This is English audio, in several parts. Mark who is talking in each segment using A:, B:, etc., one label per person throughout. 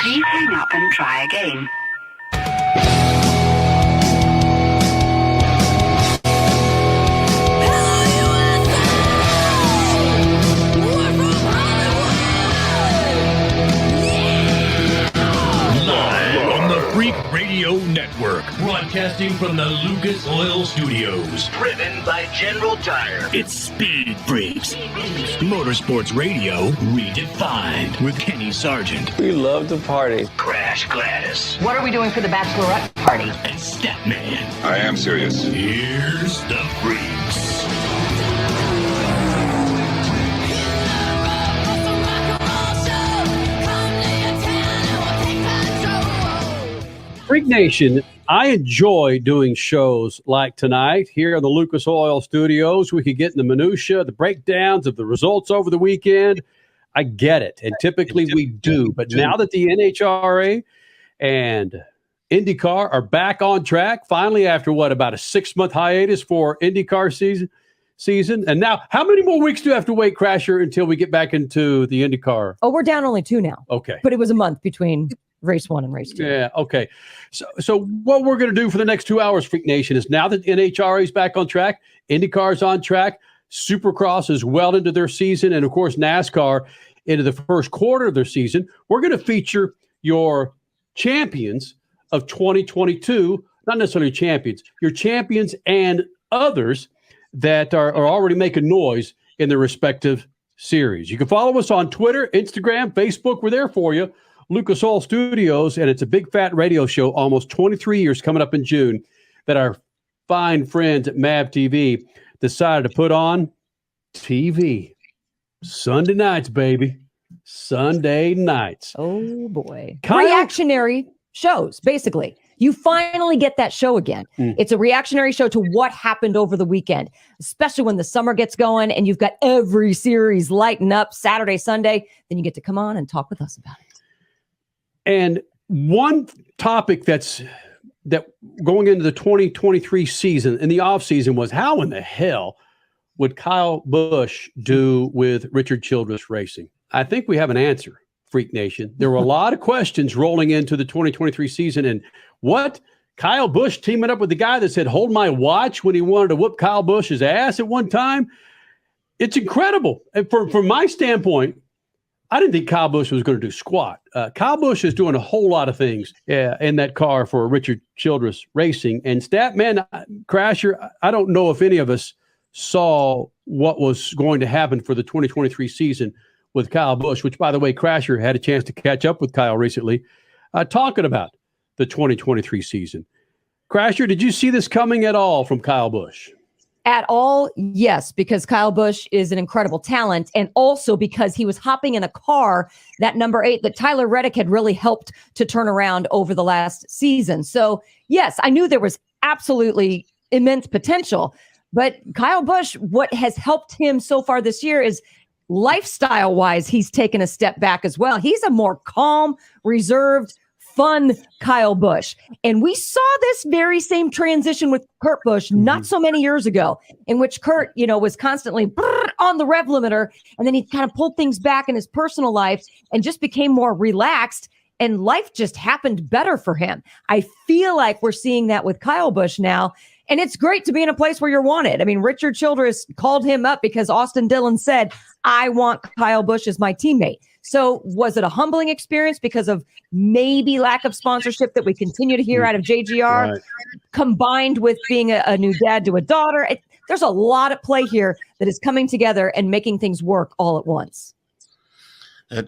A: Please hang up and try again.
B: Freak Radio Network, broadcasting from the Lucas Oil Studios.
C: Driven by General Tire.
B: It's Speed Freaks. Motorsports Radio redefined with Kenny Sargent.
D: We love to party.
C: Crash Gladys.
E: What are we doing for the bachelorette party?
B: And Statman.
F: I am serious.
B: Here's the Freaks.
G: Freak Nation, I enjoy doing shows like tonight here in the Lucas Oil Studios. We could get in the minutia, the breakdowns of the results over the weekend. I get it, and typically we do. But now that the NHRA and IndyCar are back on track, finally after about a 6-month hiatus for IndyCar season. And now, how many more weeks do you have to wait, Crasher, until we get back into the IndyCar?
H: Oh, we're down only 2 now.
G: Okay.
H: But it was a month between race 1 and race 2.
G: Yeah, okay. So what we're going to do for the next 2 hours, Freak Nation, is now that NHRA is back on track, IndyCar is on track, Supercross is well into their season, and of course NASCAR into the first quarter of their season, we're going to feature your champions of 2022, not necessarily champions, your champions and others that are already making noise in their respective series. You can follow us on Twitter, Instagram, Facebook. We're there for you. Lucas Oil Studios, and it's a big fat radio show, almost 23 years coming up in June, that our fine friends at MAV TV decided to put on TV. Sunday nights, baby. Sunday nights.
H: Oh, boy.
G: Kyle?
H: Reactionary shows, basically. You finally get that show again. It's a reactionary show to what happened over the weekend, especially when the summer gets going and you've got every series lighting up Saturday, Sunday. Then you get to come on and talk with us about it.
G: And one topic that going into the 2023 season, in the off season, was how in the hell would Kyle Busch do with Richard Childress Racing? I think we have an answer, Freak Nation. There were a lot of questions rolling into the 2023 season. And what? Kyle Busch teaming up with the guy that said, hold my watch, when he wanted to whoop Kyle Busch's ass at one time? It's incredible. And from my standpoint, I didn't think Kyle Busch was going to do squat. Kyle Busch is doing a whole lot of things in that car for Richard Childress Racing. And Statman, Crasher, I don't know if any of us saw what was going to happen for the 2023 season with Kyle Busch, which, by the way, Crasher had a chance to catch up with Kyle recently, talking about the 2023 season. Crasher, did you see this coming at all from Kyle Busch?
H: At all, yes, because Kyle Busch is an incredible talent, and also because he was hopping in a car, that number 8, that Tyler Reddick had really helped to turn around over the last season. So, yes, I knew there was absolutely immense potential, but Kyle Busch, what has helped him so far this year is lifestyle-wise, he's taken a step back as well. He's a more calm, reserved, fun Kyle Busch. And we saw this very same transition with Kurt Busch not so many years ago, in which Kurt, was constantly on the rev limiter. And then he kind of pulled things back in his personal life and just became more relaxed. And life just happened better for him. I feel like we're seeing that with Kyle Busch now. And it's great to be in a place where you're wanted. I mean, Richard Childress called him up because Austin Dillon said, I want Kyle Busch as my teammate. So was it a humbling experience because of maybe lack of sponsorship that we continue to hear out of JGR, combined with being a new dad to a daughter? There's a lot at play here that is coming together and making things work all at once.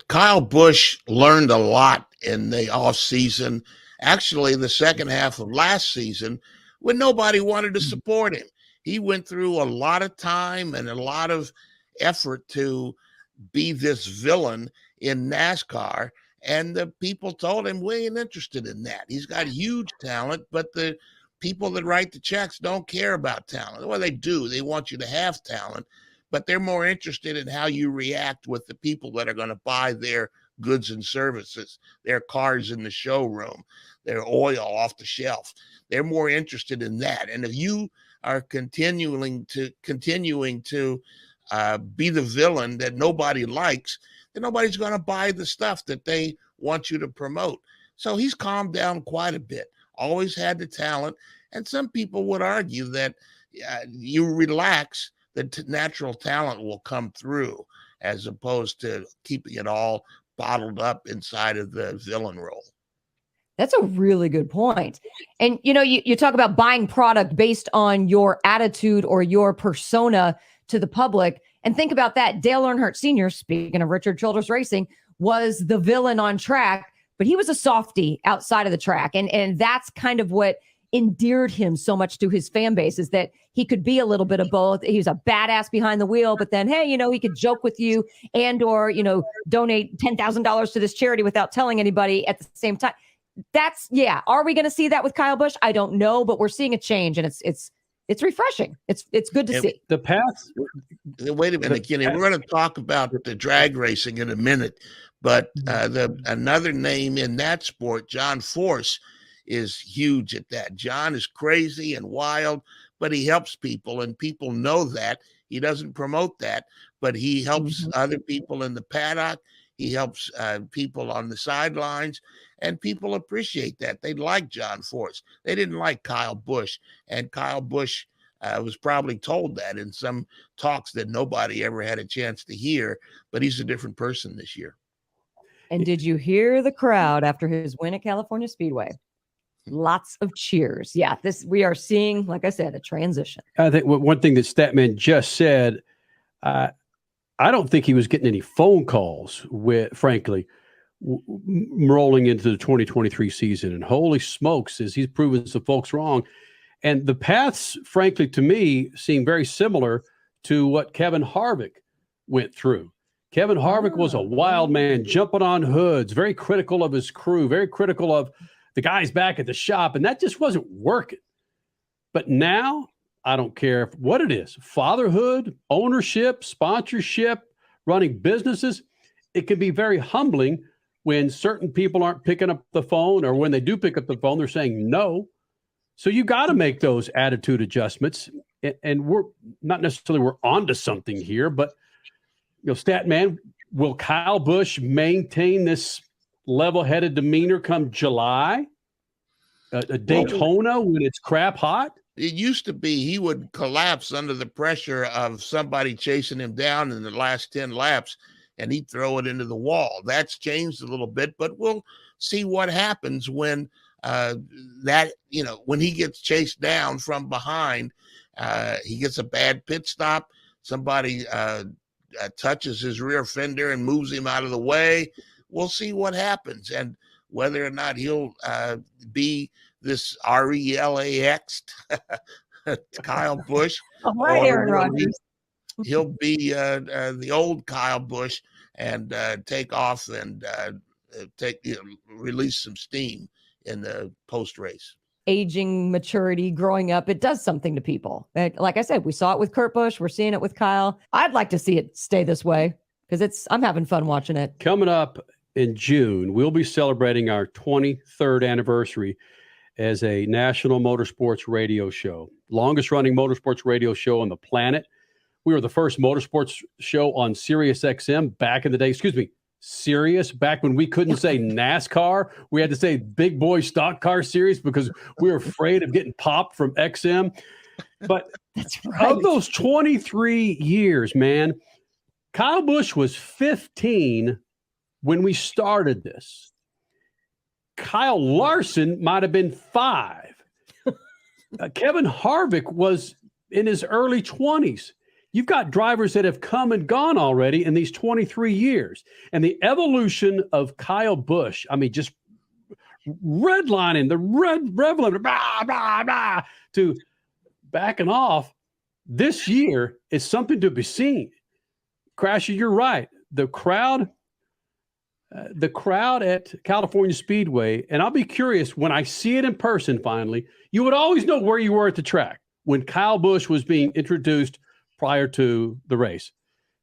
I: Kyle Busch learned a lot in the off season. Actually, the second half of last season, when nobody wanted to support him, he went through a lot of time and a lot of effort to be this villain in NASCAR, and the people told him, we ain't interested in that. He's got huge talent, but the people that write the checks don't care about talent. Well, they do. They want you to have talent, but they're more interested in how you react with the people that are going to buy their goods and services, their cars in the showroom, their oil off the shelf. They're more interested in that. And if you are continuing to be the villain that nobody likes, then nobody's going to buy the stuff that they want you to promote. So he's calmed down quite a bit, always had the talent. And some people would argue that you relax, the natural talent will come through, as opposed to keeping it all bottled up inside of the villain role.
H: That's a really good point. And, you talk about buying product based on your attitude or your persona to the public. And think about that. Dale Earnhardt Sr., speaking of Richard Childress Racing, was the villain on track, but he was a softie outside of the track. And that's kind of what endeared him so much to his fan base, is that he could be a little bit of both. He was a badass behind the wheel, but then, hey, he could joke with you or donate $10,000 to this charity without telling anybody at the same time. Are we going to see that with Kyle Busch? I don't know, but we're seeing a change, and it's refreshing. It's good to see.
G: The path.
I: Wait a minute, Kenny. We're going to talk about the drag racing in a minute, but another name in that sport, John Force, is huge at that. John is crazy and wild, but he helps people, and people know that. He doesn't promote that, but he helps other people in the paddock. He helps people on the sidelines, and people appreciate that. They like John Force. They didn't like Kyle Busch, and Kyle Busch was probably told that in some talks that nobody ever had a chance to hear, but he's a different person this year.
H: And did you hear the crowd after his win at California Speedway? Lots of cheers. Yeah, we are seeing, like I said, a transition.
G: I think one thing that Statman just said, I don't think he was getting any phone calls frankly, rolling into the 2023 season. And holy smokes, he's proven some folks wrong. And the paths, frankly, to me, seem very similar to what Kevin Harvick went through. Kevin Harvick was a wild man, jumping on hoods, very critical of his crew, very critical of the guys back at the shop, and that just wasn't working. But now, I don't care what it is, fatherhood, ownership, sponsorship, running businesses, it can be very humbling when certain people aren't picking up the phone, or when they do pick up the phone, they're saying no. So you got to make those attitude adjustments. And we're not necessarily we're onto something here, but Statman, will Kyle Busch maintain this level-headed demeanor come July? A Daytona when it's crap hot?
I: It used to be he would collapse under the pressure of somebody chasing him down in the last 10 laps, and he'd throw it into the wall. That's changed a little bit, but we'll see what happens when when he gets chased down from behind, he gets a bad pit stop, somebody touches his rear fender and moves him out of the way. We'll see what happens, and whether or not he'll be this RELAX Kyle Busch.
H: All right, Aaron Rodgers.
I: He'll be the old Kyle Busch and take off and release some steam in the post race.
H: Aging, maturity, growing up, it does something to people. Like I said, we saw it with Kurt Busch. We're seeing it with Kyle. I'd like to see it stay this way because I'm having fun watching it.
G: Coming up in June, we'll be celebrating our 23rd anniversary as a national motorsports radio show, longest running motorsports radio show on the planet. We were the first motorsports show on Sirius XM back in the day. Sirius, back when we couldn't say NASCAR. We had to say Big Boy Stock Car Series because we were afraid of getting popped from XM. But
H: that's right.
G: Of those 23 years, man, Kyle Busch was 15 when we started this. Kyle Larson might have been 5. Kevin Harvick was in his early 20s. You've got drivers that have come and gone already in these 23 years. And the evolution of Kyle Busch, just redlining, the reveling, blah, blah, blah, to backing off this year is something to be seen. Crasher, you're right. The crowd at California Speedway, and I'll be curious when I see it in person finally, you would always know where you were at the track when Kyle Busch was being introduced prior to the race.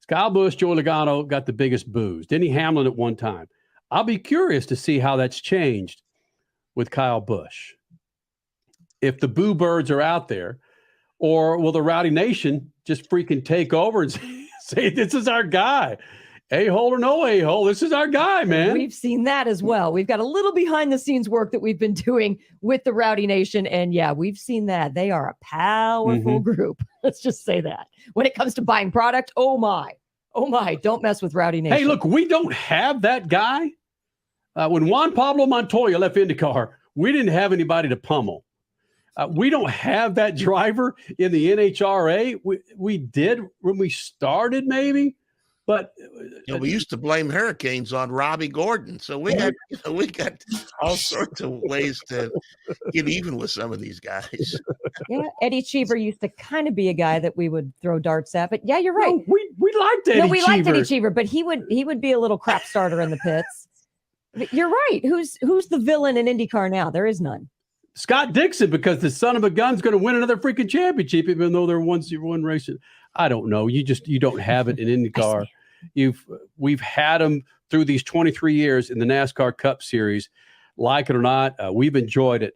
G: Kyle Busch, Joey Logano got the biggest boos. Denny Hamlin at one time. I'll be curious to see how that's changed with Kyle Busch. If the boo birds are out there, or will the Rowdy Nation just freaking take over and say, this is our guy? A-hole or no A-hole, this is our guy, man.
H: We've seen that as well. We've got a little behind the scenes work that we've been doing with the Rowdy Nation. And yeah, we've seen that. They are a powerful group. Let's just say that. When it comes to buying product, oh my, don't mess with Rowdy Nation.
G: Hey, look, we don't have that guy. When Juan Pablo Montoya left IndyCar, we didn't have anybody to pummel. We don't have that driver in the NHRA. We did when we started, maybe. But
I: we used to blame hurricanes on Robbie Gordon, so we got all sorts of ways to get even with some of these guys.
H: Yeah, Eddie Cheever used to kind of be a guy that we would throw darts at, but yeah, you're right.
G: No, we liked Eddie.
H: No, we liked
G: Cheever.
H: Eddie Cheever, but he would be a little crap starter in the pits. But you're right. Who's the villain in IndyCar now? There is none.
G: Scott Dixon, because the son of a gun's going to win another freaking championship, even though they're 1-0 racing. I don't know. You don't have it in IndyCar. We've had them through these 23 years in the NASCAR Cup Series. Like it or not, we've enjoyed it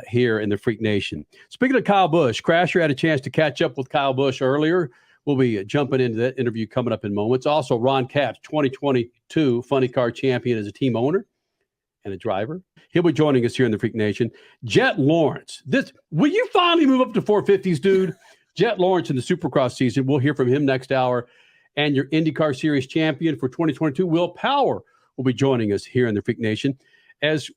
G: here in the Freak Nation. Speaking of Kyle Busch, Crasher had a chance to catch up with Kyle Busch earlier. We'll be jumping into that interview coming up in moments. Also, Ron Capps, 2022 Funny Car champion as a team owner and a driver. He'll be joining us here in the Freak Nation. Jet Lawrence. Will you finally move up to 450s, dude? Jet Lawrence in the Supercross season. We'll hear from him next hour. And your IndyCar Series champion for 2022, Will Power, will be joining us here in the Freak Nation. As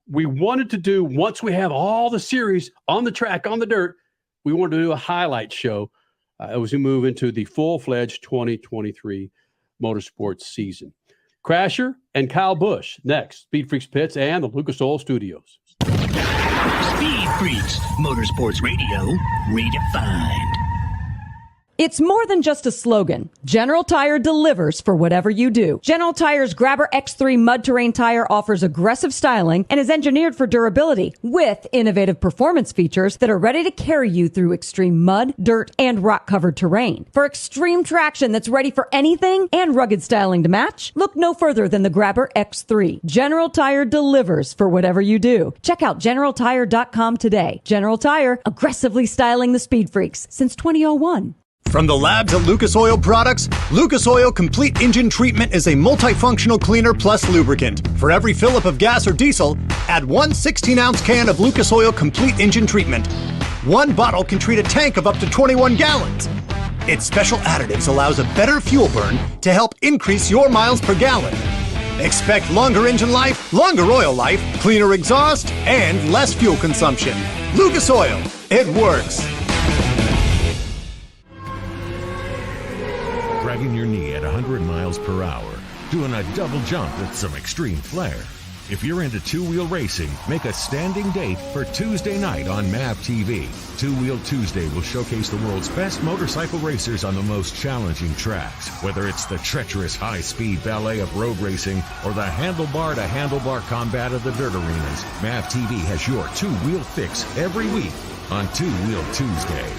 G: we wanted to do, once we have all the series on the track, on the dirt, we wanted to do a highlight show as we move into the full-fledged 2023 motorsports season. Crasher and Kyle Busch next. Speed Freaks Pits and the Lucas Oil Studios.
B: Speed Freaks, Motorsports Radio, redefined.
H: It's more than just a slogan. General Tire delivers for whatever you do. General Tire's Grabber X3 Mud Terrain tire offers aggressive styling and is engineered for durability with innovative performance features that are ready to carry you through extreme mud, dirt, and rock-covered terrain. For extreme traction that's ready for anything and rugged styling to match, look no further than the Grabber X3. General Tire delivers for whatever you do. Check out GeneralTire.com today. General Tire, aggressively styling the Speed Freaks since 2001.
D: From the labs at Lucas Oil Products, Lucas Oil Complete Engine Treatment is a multifunctional cleaner plus lubricant. For every fill-up of gas or diesel, add one 16-ounce can of Lucas Oil Complete Engine Treatment. One bottle can treat a tank of up to 21 gallons. Its special additives allows a better fuel burn to help increase your miles per gallon. Expect longer engine life, longer oil life, cleaner exhaust, and less fuel consumption. Lucas Oil, it works.
F: Dragging your knee at 100 miles per hour, doing a double jump with some extreme flair. If you're into two-wheel racing, make a standing date for Tuesday night on MAV TV. Two-Wheel Tuesday will showcase the world's best motorcycle racers on the most challenging tracks. Whether it's the treacherous high-speed ballet of road racing or the handlebar-to-handlebar combat of the dirt arenas, MAV TV has your two-wheel fix every week on Two-Wheel Tuesday.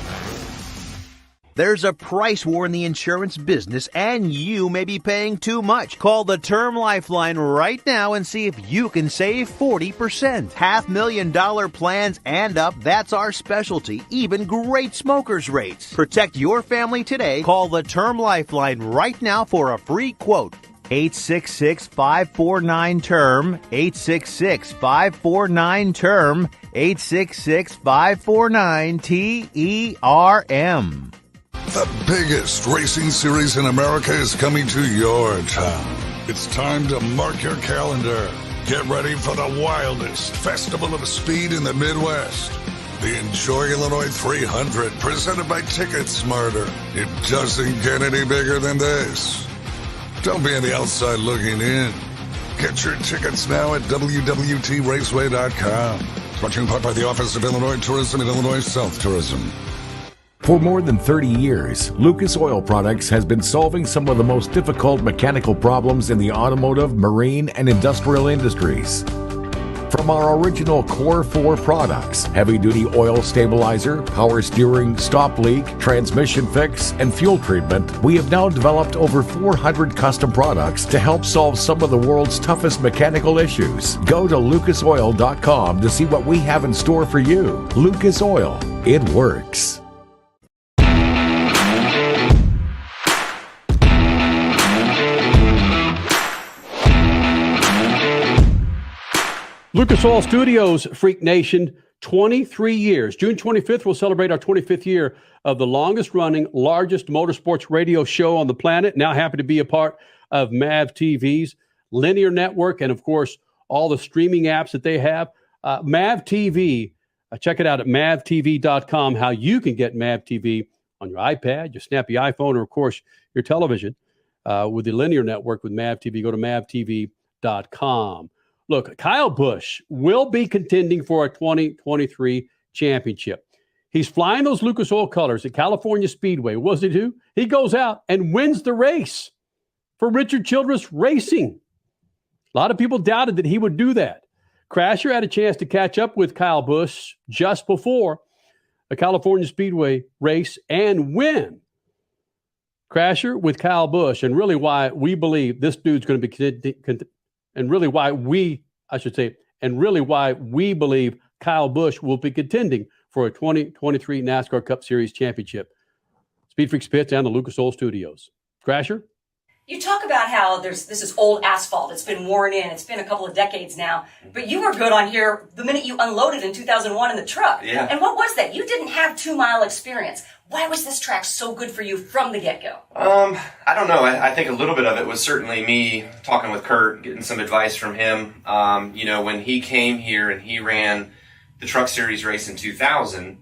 J: There's a price war in the insurance business, and you may be paying too much. Call the Term Lifeline right now and see if you can save 40%. $500,000 plans and up, that's our specialty. Even great smokers rates. Protect your family today. Call the Term Lifeline right now for a free quote. 866-549-TERM, 866-549-TERM, 866-549-TERM.
K: The biggest racing series in America is coming to your town. It's time to mark your calendar. Get ready for the wildest festival of speed in the Midwest. The Enjoy Illinois 300, presented by Ticket Smarter. It doesn't get any bigger than this. Don't be on the outside looking in. Get your tickets now at www.raceway.com. Brought to you in part by the Office of Illinois Tourism and Illinois South Tourism.
F: For more than 30 years, Lucas Oil Products has been solving some of the most difficult mechanical problems in the automotive, marine, and industrial industries. From our original Core 4 products, heavy-duty oil stabilizer, power steering, stop leak, transmission fix, and fuel treatment, we have now developed over 400 custom products to help solve some of the world's toughest mechanical issues. Go to lucasoil.com to see what we have in store for you. Lucas Oil, it works.
G: Lucas Oil Studios, Freak Nation, 23 years. June 25th, we'll celebrate our 25th year of the longest running, largest motorsports radio show on the planet. Now happy to be a part of MAV TV's linear network and, of course, all the streaming apps that they have. MAV TV, check it out at mavtv.com, how you can get MAV TV on your iPad, your snappy iPhone, or, of course, your television with the linear network with MAV TV. Go to mavtv.com. Look, Kyle Busch will be contending for a 2023 championship. He's flying those Lucas Oil colors at California Speedway. What does he do? He goes out and wins the race for Richard Childress Racing. A lot of people doubted that he would do that. Crasher had a chance to catch up with Kyle Busch just before a California Speedway race and win. Crasher with Kyle Busch, and really why we believe this dude's going to be and really why we believe Kyle Busch will be contending for a 2023 NASCAR Cup Series championship. SpeedFreaks Pits and the Lucas Oil Studios. Crasher?
L: You talk about how this is old asphalt. It's been worn in. It's been a couple of decades now. But you were good on here the minute you unloaded in 2001 in the truck.
M: Yeah.
L: And what was that? You didn't have 2-mile experience. Why was this track so good for you from the get-go?
M: I don't know. I think a little bit of it was certainly me talking with Kurt, getting some advice from him. When he came here and he ran the Truck Series race in 2000,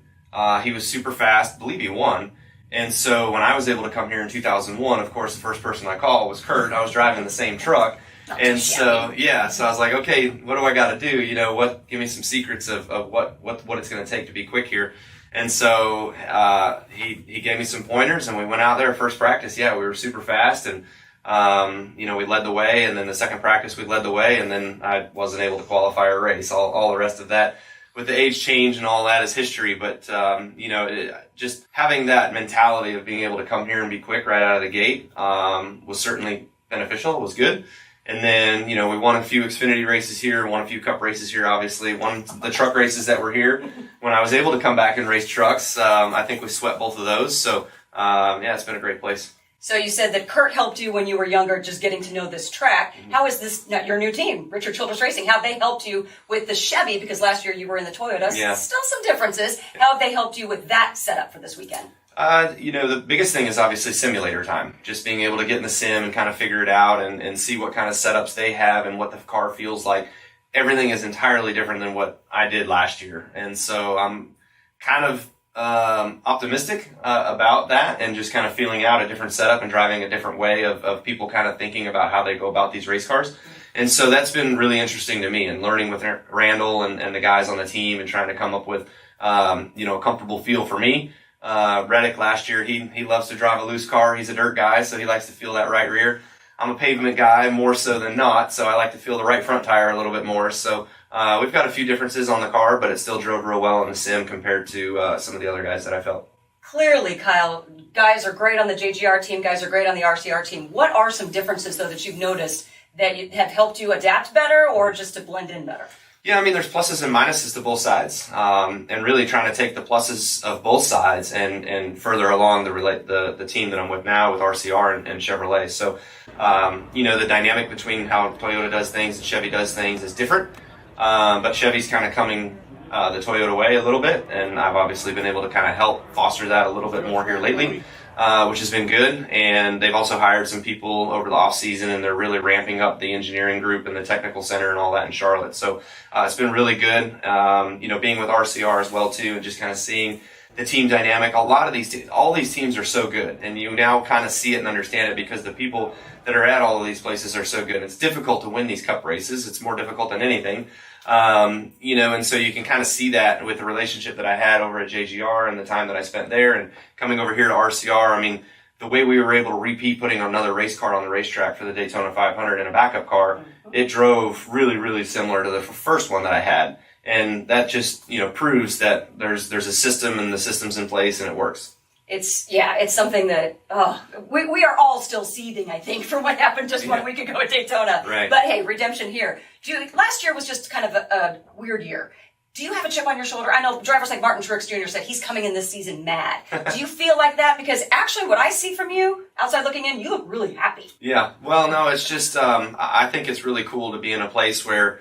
M: he was super fast. I believe he won. And so when I was able to come here in 2001, of course, the first person I called was Kurt. I was driving the same truck. And so I was like, okay, what do I got to do? Give me some secrets of what it's going to take to be quick here. And so he gave me some pointers, and we went out there first practice. Yeah, we were super fast, and we led the way. And then the second practice, we led the way, and then I wasn't able to qualify a race. All the rest of that, with the age change and all that, is history. But just having that mentality of being able to come here and be quick right out of the gate was certainly beneficial. It was good. And then, we won a few Xfinity races here, won a few Cup races here, obviously. Won the truck races that were here. When I was able to come back and race trucks, I think we swept both of those. So, it's been a great place.
L: So you said that Kurt helped you when you were younger, just getting to know this track. Mm-hmm. How is this, your new team, Richard Childress Racing, how have they helped you with the Chevy? Because last year you were in the Toyota. Yeah. Still some differences. How have they helped you with that setup for this weekend?
M: The biggest thing is obviously simulator time. Just being able to get in the sim and kind of figure it out and see what kind of setups they have and what the car feels like. Everything is entirely different than what I did last year. And so I'm kind of optimistic about that, and just kind of feeling out a different setup and driving a different way of people kind of thinking about how they go about these race cars. And so that's been really interesting to me, and learning with Randall and the guys on the team and trying to come up with a comfortable feel for me. Reddick last year, he loves to drive a loose car. He's a dirt guy, so he likes to feel that right rear. I'm a pavement guy more so than not, so I like to feel the right front tire a little bit more. So we've got a few differences on the car, but it still drove real well in the sim compared to some of the other guys that I felt.
L: Clearly, Kyle, guys are great on the JGR team, guys are great on the RCR team. What are some differences, though, that you've noticed that have helped you adapt better or just to blend in better?
M: Yeah, there's pluses and minuses to both sides, and really trying to take the pluses of both sides and further along the team that I'm with now with RCR and Chevrolet. So, the dynamic between how Toyota does things and Chevy does things is different, but Chevy's kind of coming the Toyota way a little bit, and I've obviously been able to kind of help foster that a little bit more here lately, which has been good. And they've also hired some people over the off season, and they're really ramping up the engineering group and the technical center and all that in Charlotte. So it's been really good. Being with RCR as well too, and just kind of seeing the team dynamic. All these teams are so good, and you now kind of see it and understand it because the people that are at all of these places are so good. It's difficult to win these cup races. It's more difficult than anything. And so you can kind of see that with the relationship that I had over at JGR and the time that I spent there, and coming over here to RCR. The way we were able to repeat putting another race car on the racetrack for the Daytona 500 in a backup car, it drove really, really similar to the first one that I had. And that just, proves that there's a system, and the system's in place and it works.
L: It's something that we are all still seething, I think, from what happened just 1 week ago at Daytona.
M: Right.
L: But hey, redemption here. Last year was just kind of a weird year. Do you have a chip on your shoulder? I know drivers like Martin Truex Jr. said he's coming in this season mad. Do you feel like that? Because actually what I see from you, outside looking in, you look really happy.
M: Yeah. Well, no, it's just I think it's really cool to be in a place where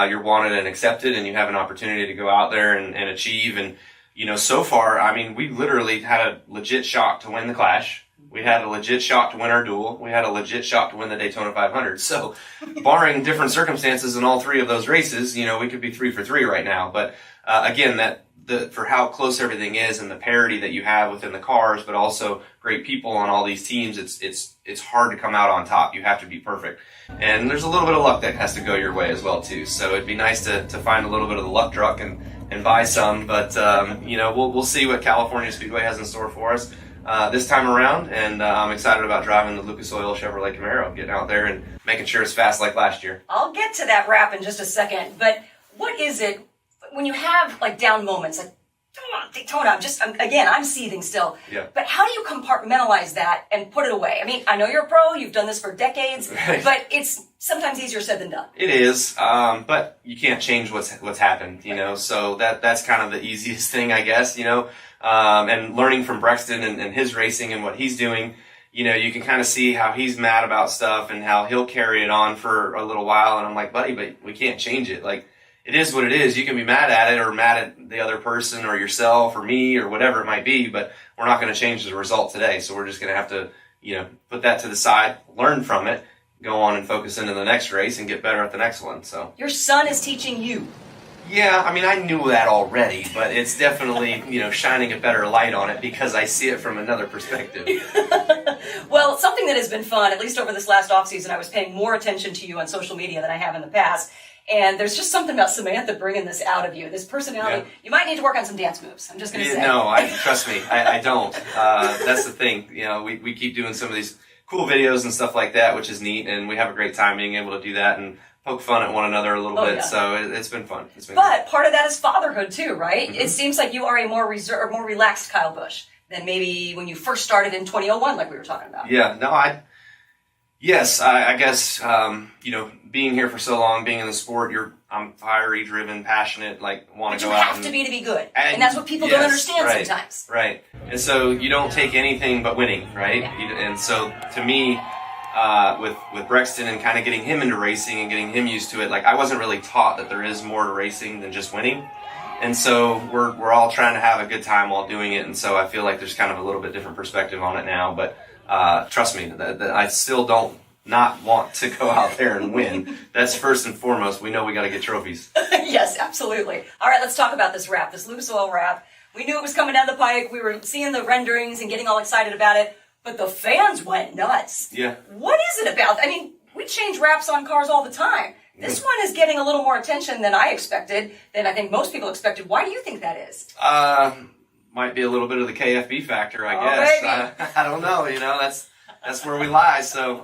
M: you're wanted and accepted, and you have an opportunity to go out there and achieve. And, you know, so far, I mean, we literally had a legit shot to win the Clash. We had a legit shot to win our duel. We had a legit shot to win the Daytona 500. So, barring different circumstances in all three of those races, you know, we could be 3 for 3 right now. But again, for how close everything is and the parity that you have within the cars, but also great people on all these teams, it's hard to come out on top. You have to be perfect, and there's a little bit of luck that has to go your way as well too. So it'd be nice to find a little bit of the luck truck and buy some. But you know, we'll see what California Speedway has in store for us this time around, and I'm excited about driving the Lucas Oil Chevrolet Camaro, getting out there and making sure it's fast like last year.
L: I'll get to that wrap in just a second, but what is it when you have like down moments, like Daytona, I'm seething still.
M: Yeah.
L: But how do you compartmentalize that and put it away? I mean, I know you're a pro, you've done this for decades,
M: right,
L: but it's sometimes easier said than done.
M: It is, but you can't change what's happened, you know, so that's kind of the easiest thing, I guess, you know, and learning from Brexton and his racing and what he's doing, you know, you can kind of see how he's mad about stuff and how he'll carry it on for a little while, and I'm like, buddy, but we can't change it. Like, it is what it is. You can be mad at it or mad at the other person or yourself or me or whatever it might be, but we're not going to change the result today. So we're just going to have to, you know, put that to the side, learn from it, go on and focus into the next race and get better at the next one. So
L: your son is teaching you.
M: Yeah, I mean, I knew that already, but it's definitely, you know, shining a better light on it because I see it from another perspective.
L: Well, something that has been fun, at least over this last offseason, I was paying more attention to you on social media than I have in the past. And there's just something about Samantha bringing this out of you, this personality. Yeah. You might need to work on some dance moves. I'm just going to say.
M: No, trust me, I don't. That's the thing. You know, we keep doing some of these cool videos and stuff like that, which is neat, and we have a great time being able to do that and poke fun at one another a little bit. Yeah. So it's been fun.
L: But part of that is fatherhood too, right? Mm-hmm. It seems like you are a more reserved, more relaxed Kyle Busch than maybe when you first started in 2001, like we were talking about.
M: Yeah, no, I guess, you know, being here for so long, being in the sport, I'm fiery, driven, passionate, like want to go out.
L: But you have to be good. And that's what people don't understand sometimes.
M: Right. And so you don't take anything but winning, right? Yeah. And so to me, with Brexton and kind of getting him into racing and getting him used to it, like I wasn't really taught that there is more to racing than just winning. And so we're all trying to have a good time while doing it. And so I feel like there's kind of a little bit different perspective on it now. But trust me, that I still don't not want to go out there and win. That's first and foremost. We know we got to get trophies.
L: Yes, absolutely. All right, let's talk about this wrap, this Lucas Oil wrap. We knew it was coming down the pike. We were seeing the renderings and getting all excited about it. But the fans went nuts.
M: Yeah.
L: What is it about? I mean, we change wraps on cars all the time. This one is getting a little more attention than I expected, than I think most people expected. Why do you think that is?
M: Might be a little bit of the KFB factor, I guess. I don't know. You know, that's where we lie. So,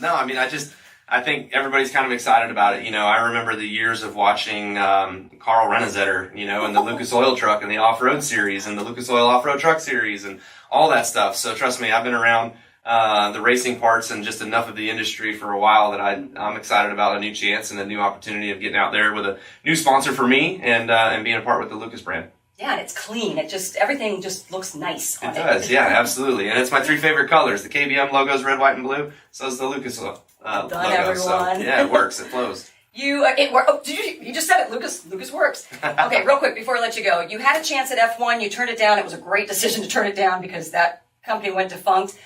M: no, I mean, I think everybody's kind of excited about it. You know, I remember the years of watching Carl Renezetter, you know, and the Lucas Oil Truck and the Off-Road Series and the Lucas Oil Off-Road Truck Series and all that stuff. So trust me, I've been around the racing parts and just enough of the industry for a while that I'm excited about a new chance and a new opportunity of getting out there with a new sponsor for me and being a part with the Lucas brand.
L: Yeah, and it's clean. Everything just looks nice on it.
M: It does, yeah, absolutely. And it's my 3 favorite colors. The KBM logo is red, white, and blue. So is the Lucas logo.
L: Everyone.
M: So, yeah, it works. It flows.
L: You just said it. Lucas works. Okay, real quick before I let you go. You had a chance at F1. You turned it down. It was a great decision to turn it down because that company went defunct.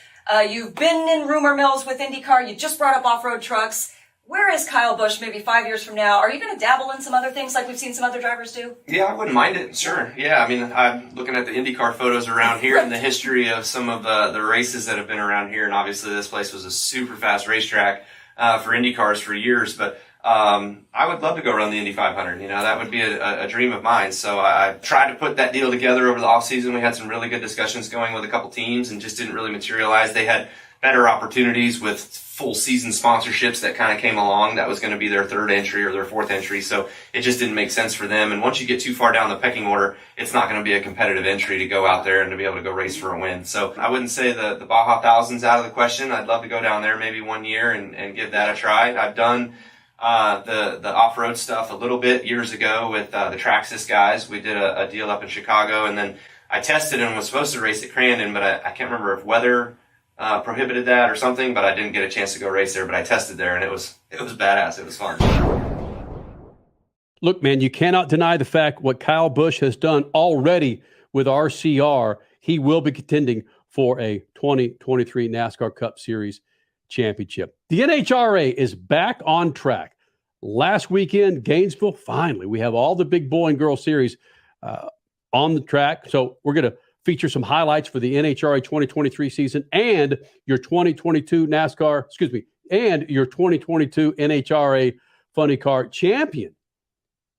L: You've been in rumor mills with IndyCar. You just brought up off-road trucks. Where is Kyle Busch maybe 5 years from now? Are you going to dabble in some other things like we've seen some other drivers do?
M: Yeah, I wouldn't mind it. Sure. Yeah, I mean, I'm looking at the IndyCar photos around here and the history of some of the races that have been around here. And obviously this place was a super fast racetrack for IndyCars for years. But I would love to go run the Indy 500. You know, that would be a dream of mine. So I tried to put that deal together over the offseason. We had some really good discussions going with a couple teams and just didn't really materialize. They had better opportunities with full season sponsorships that kind of came along. That was going to be their third entry or their fourth entry. So it just didn't make sense for them. And once you get too far down the pecking order, it's not going to be a competitive entry to go out there and to be able to go race for a win. So I wouldn't say the Baja 1000's out of the question. I'd love to go down there maybe 1 year and give that a try. I've done the off-road stuff a little bit years ago with the Traxxas guys. We did a deal up in Chicago, and then I tested and was supposed to race at Crandon, but I can't remember if weather prohibited that or something, but I didn't get a chance to go race there, but I tested there and it was badass. It was fun.
G: look, man, you cannot deny the fact what Kyle Busch has done already with RCR. He will be contending for a 2023 NASCAR Cup Series championship. The NHRA is back on track. Last weekend, Gainesville, finally, we have all the big boy and girl series on the track. So we're going to feature some highlights for the NHRA 2023 season and your 2022 NASCAR, and your 2022 NHRA Funny Car champion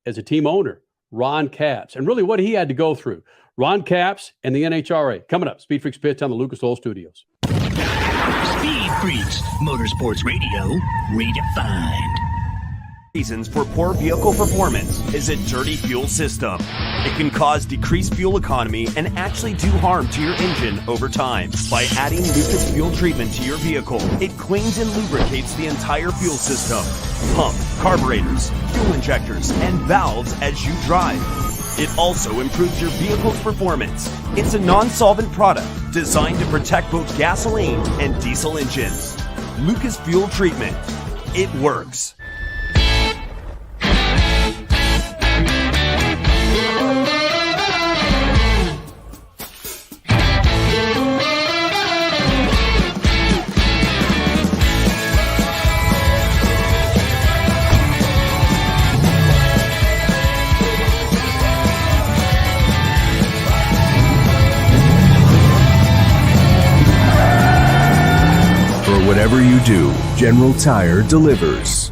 G: as a team owner, Ron Capps, and really what he had to go through. Ron Capps and the NHRA. Coming up, SpeedFreaks Pits on the Lucas Oil Studios.
B: Speed Freaks, Motorsports Radio, redefined.
N: Reasons for poor vehicle performance is a dirty fuel system. It can cause decreased fuel economy and actually do harm to your engine over time. By adding Lucas fuel treatment to your vehicle, it cleans and lubricates the entire fuel system, pump, carburetors, fuel injectors, and valves as you drive. It also improves your vehicle's performance. It's a non-solvent product designed to protect both gasoline and diesel engines. Lucas fuel treatment. It works.
O: Whatever you do, General Tire delivers.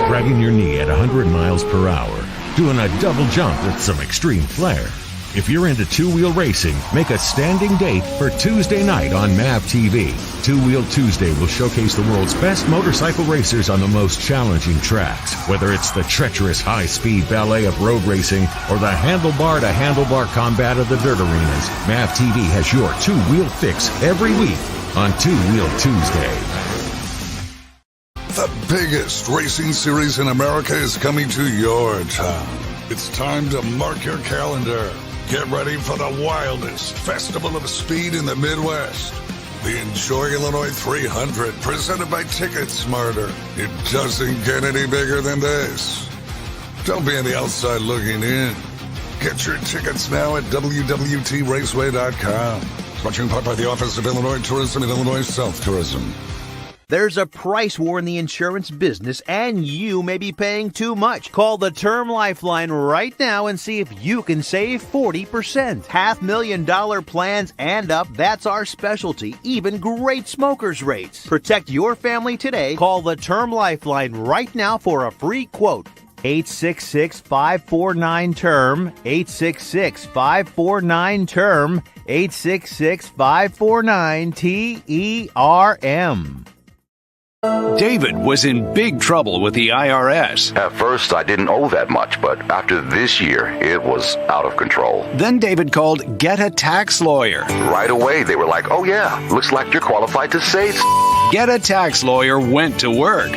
F: Dragging your knee at 100 miles per hour, doing a double jump with some extreme flair. If you're into two-wheel racing, make a standing date for Tuesday night on MAV TV. Two Wheel Tuesday will showcase the world's best motorcycle racers on the most challenging tracks. Whether it's the treacherous high-speed ballet of road racing or the handlebar-to-handlebar combat of the dirt arenas, MAV TV has your two-wheel fix every week on Two Wheel Tuesday.
K: The biggest racing series in America is coming to your town. It's time to mark your calendar. Get ready for the wildest festival of speed in the Midwest. The Enjoy Illinois 300, presented by Ticket Smarter. It doesn't get any bigger than this. Don't be on the outside looking in. Get your tickets now at www.raceway.com. Brought to you in part by the Office of Illinois Tourism and Illinois South Tourism.
J: There's a price war in the insurance business, and you may be paying too much. Call the Term Lifeline right now and see if you can save 40%. $500,000 plans and up, that's our specialty. Even great smokers rates. Protect your family today. Call the Term Lifeline right now for a free quote. 866-549-TERM, 866-549-TERM, 866-549-TERM.
P: David was in big trouble with the IRS.
Q: At first, I didn't owe that much, but after this year, it was out of control.
P: Then David called Get a Tax Lawyer.
Q: Right away, they were like, oh yeah, looks like you're qualified to say
P: Get a Tax Lawyer went to work.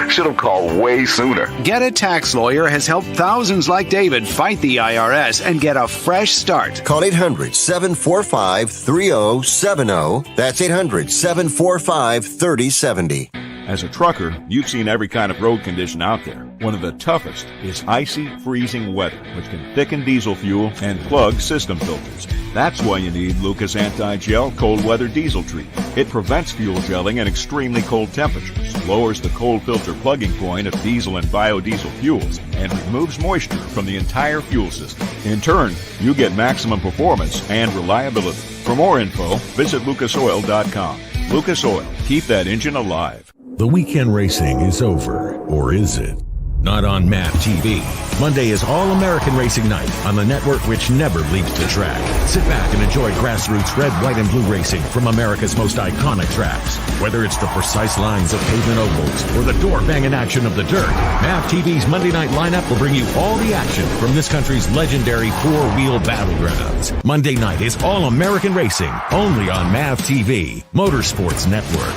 Q: Should have called way sooner.
P: Get a Tax Lawyer has helped thousands like David fight the IRS and get a fresh start.
R: Call 800-745-3070. That's 800-745-3070.
S: As a trucker, you've seen every kind of road condition out there. One of the toughest is icy, freezing weather, which can thicken diesel fuel and plug system filters. That's why you need Lucas Anti-Gel Cold Weather Diesel Treatment. It prevents fuel gelling at extremely cold temperatures, lowers the cold filter plugging point of diesel and biodiesel fuels, and removes moisture from the entire fuel system. In turn, you get maximum performance and reliability. For more info, visit lucasoil.com. Lucas Oil. Keep that engine alive.
F: The weekend racing is over, or is it? Not on MAP TV. Monday is All-American Racing Night on the network which never leaves the track. Sit back and enjoy grassroots red, white, and blue racing from America's most iconic tracks. Whether it's the precise lines of pavement ovals or the door-banging action of the dirt, MAP TV's Monday night lineup will bring you all the action from this country's legendary four-wheel battlegrounds. Monday night is All-American Racing, only on MAP TV, Motorsports Network.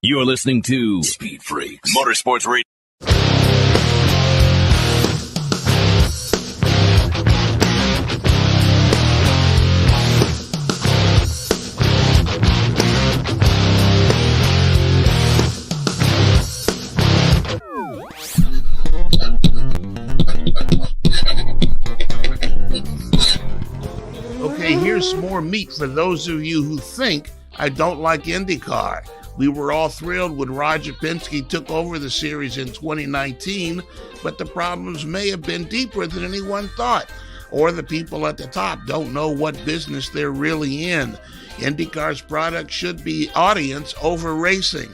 B: You're listening to Speed Freaks, Motorsports Radio.
I: here's more meat for those of you who think I don't like IndyCar. We were all thrilled when Roger Penske took over the series in 2019, but the problems may have been deeper than anyone thought, or the people at the top don't know what business they're really in. IndyCar's product should be audience over racing.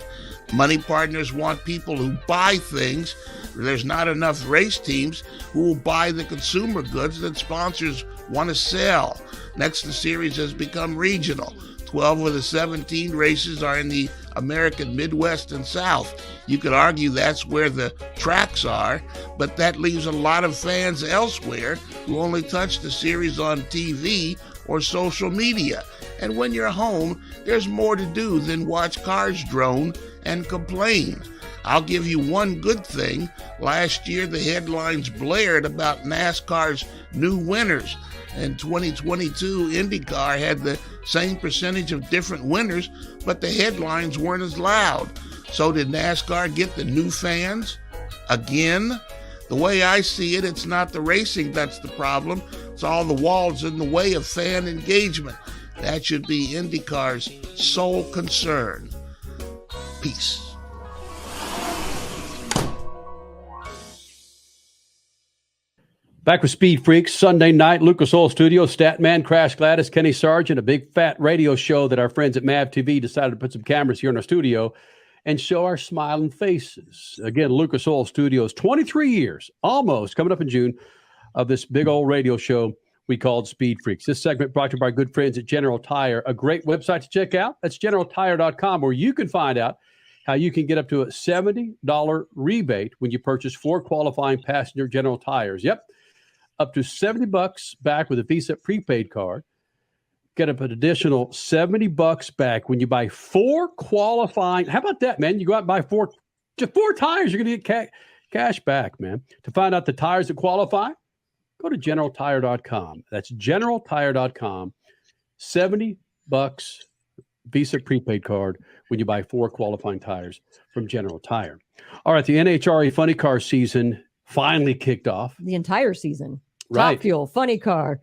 I: Money partners want people who buy things. There's not enough race teams who will buy the consumer goods that sponsors want to sell. Next, the series has become regional. 12 of the 17 races are in the American Midwest and South. You could argue that's where the tracks are, but that leaves a lot of fans elsewhere who only touch the series on TV or social media. And when you're home, there's more to do than watch cars drone and complain. I'll give you one good thing. Last year, the headlines blared about NASCAR's new winners. In 2022, IndyCar had the same percentage of different winners, but the headlines weren't as loud. So did NASCAR get the new fans? Again? The way I see it, it's not the racing that's the problem. It's all the walls in the way of fan engagement. That should be IndyCar's sole concern. Peace.
G: Back with Speed Freaks, Sunday night, Lucas Oil Studio, Statman, Crash Gladys, Kenny Sargent, a big fat radio show that our friends at MAV TV decided to put some cameras here in our studio and show our smiling faces. Again, Lucas Oil Studios, 23 years, almost, coming up in June, of this big old radio show we called Speed Freaks. This segment brought to you by our good friends at General Tire, a great website to check out. That's generaltire.com, where you can find out how you can get up to a $70 rebate when you purchase 4 qualifying passenger General Tires. Yep. Up to $70 back with a Visa prepaid card. Get up an additional $70 back when you buy 4 qualifying. How about that, man? You go out and buy 4 tires, you're going to get cash back, man. To find out the tires that qualify, go to generaltire.com. That's generaltire.com. $70 Visa prepaid card when you buy 4 qualifying tires from General Tire. All right, the NHRA Funny Car season finally kicked off.
H: The entire season.
G: Right.
H: Top Fuel, Funny Car,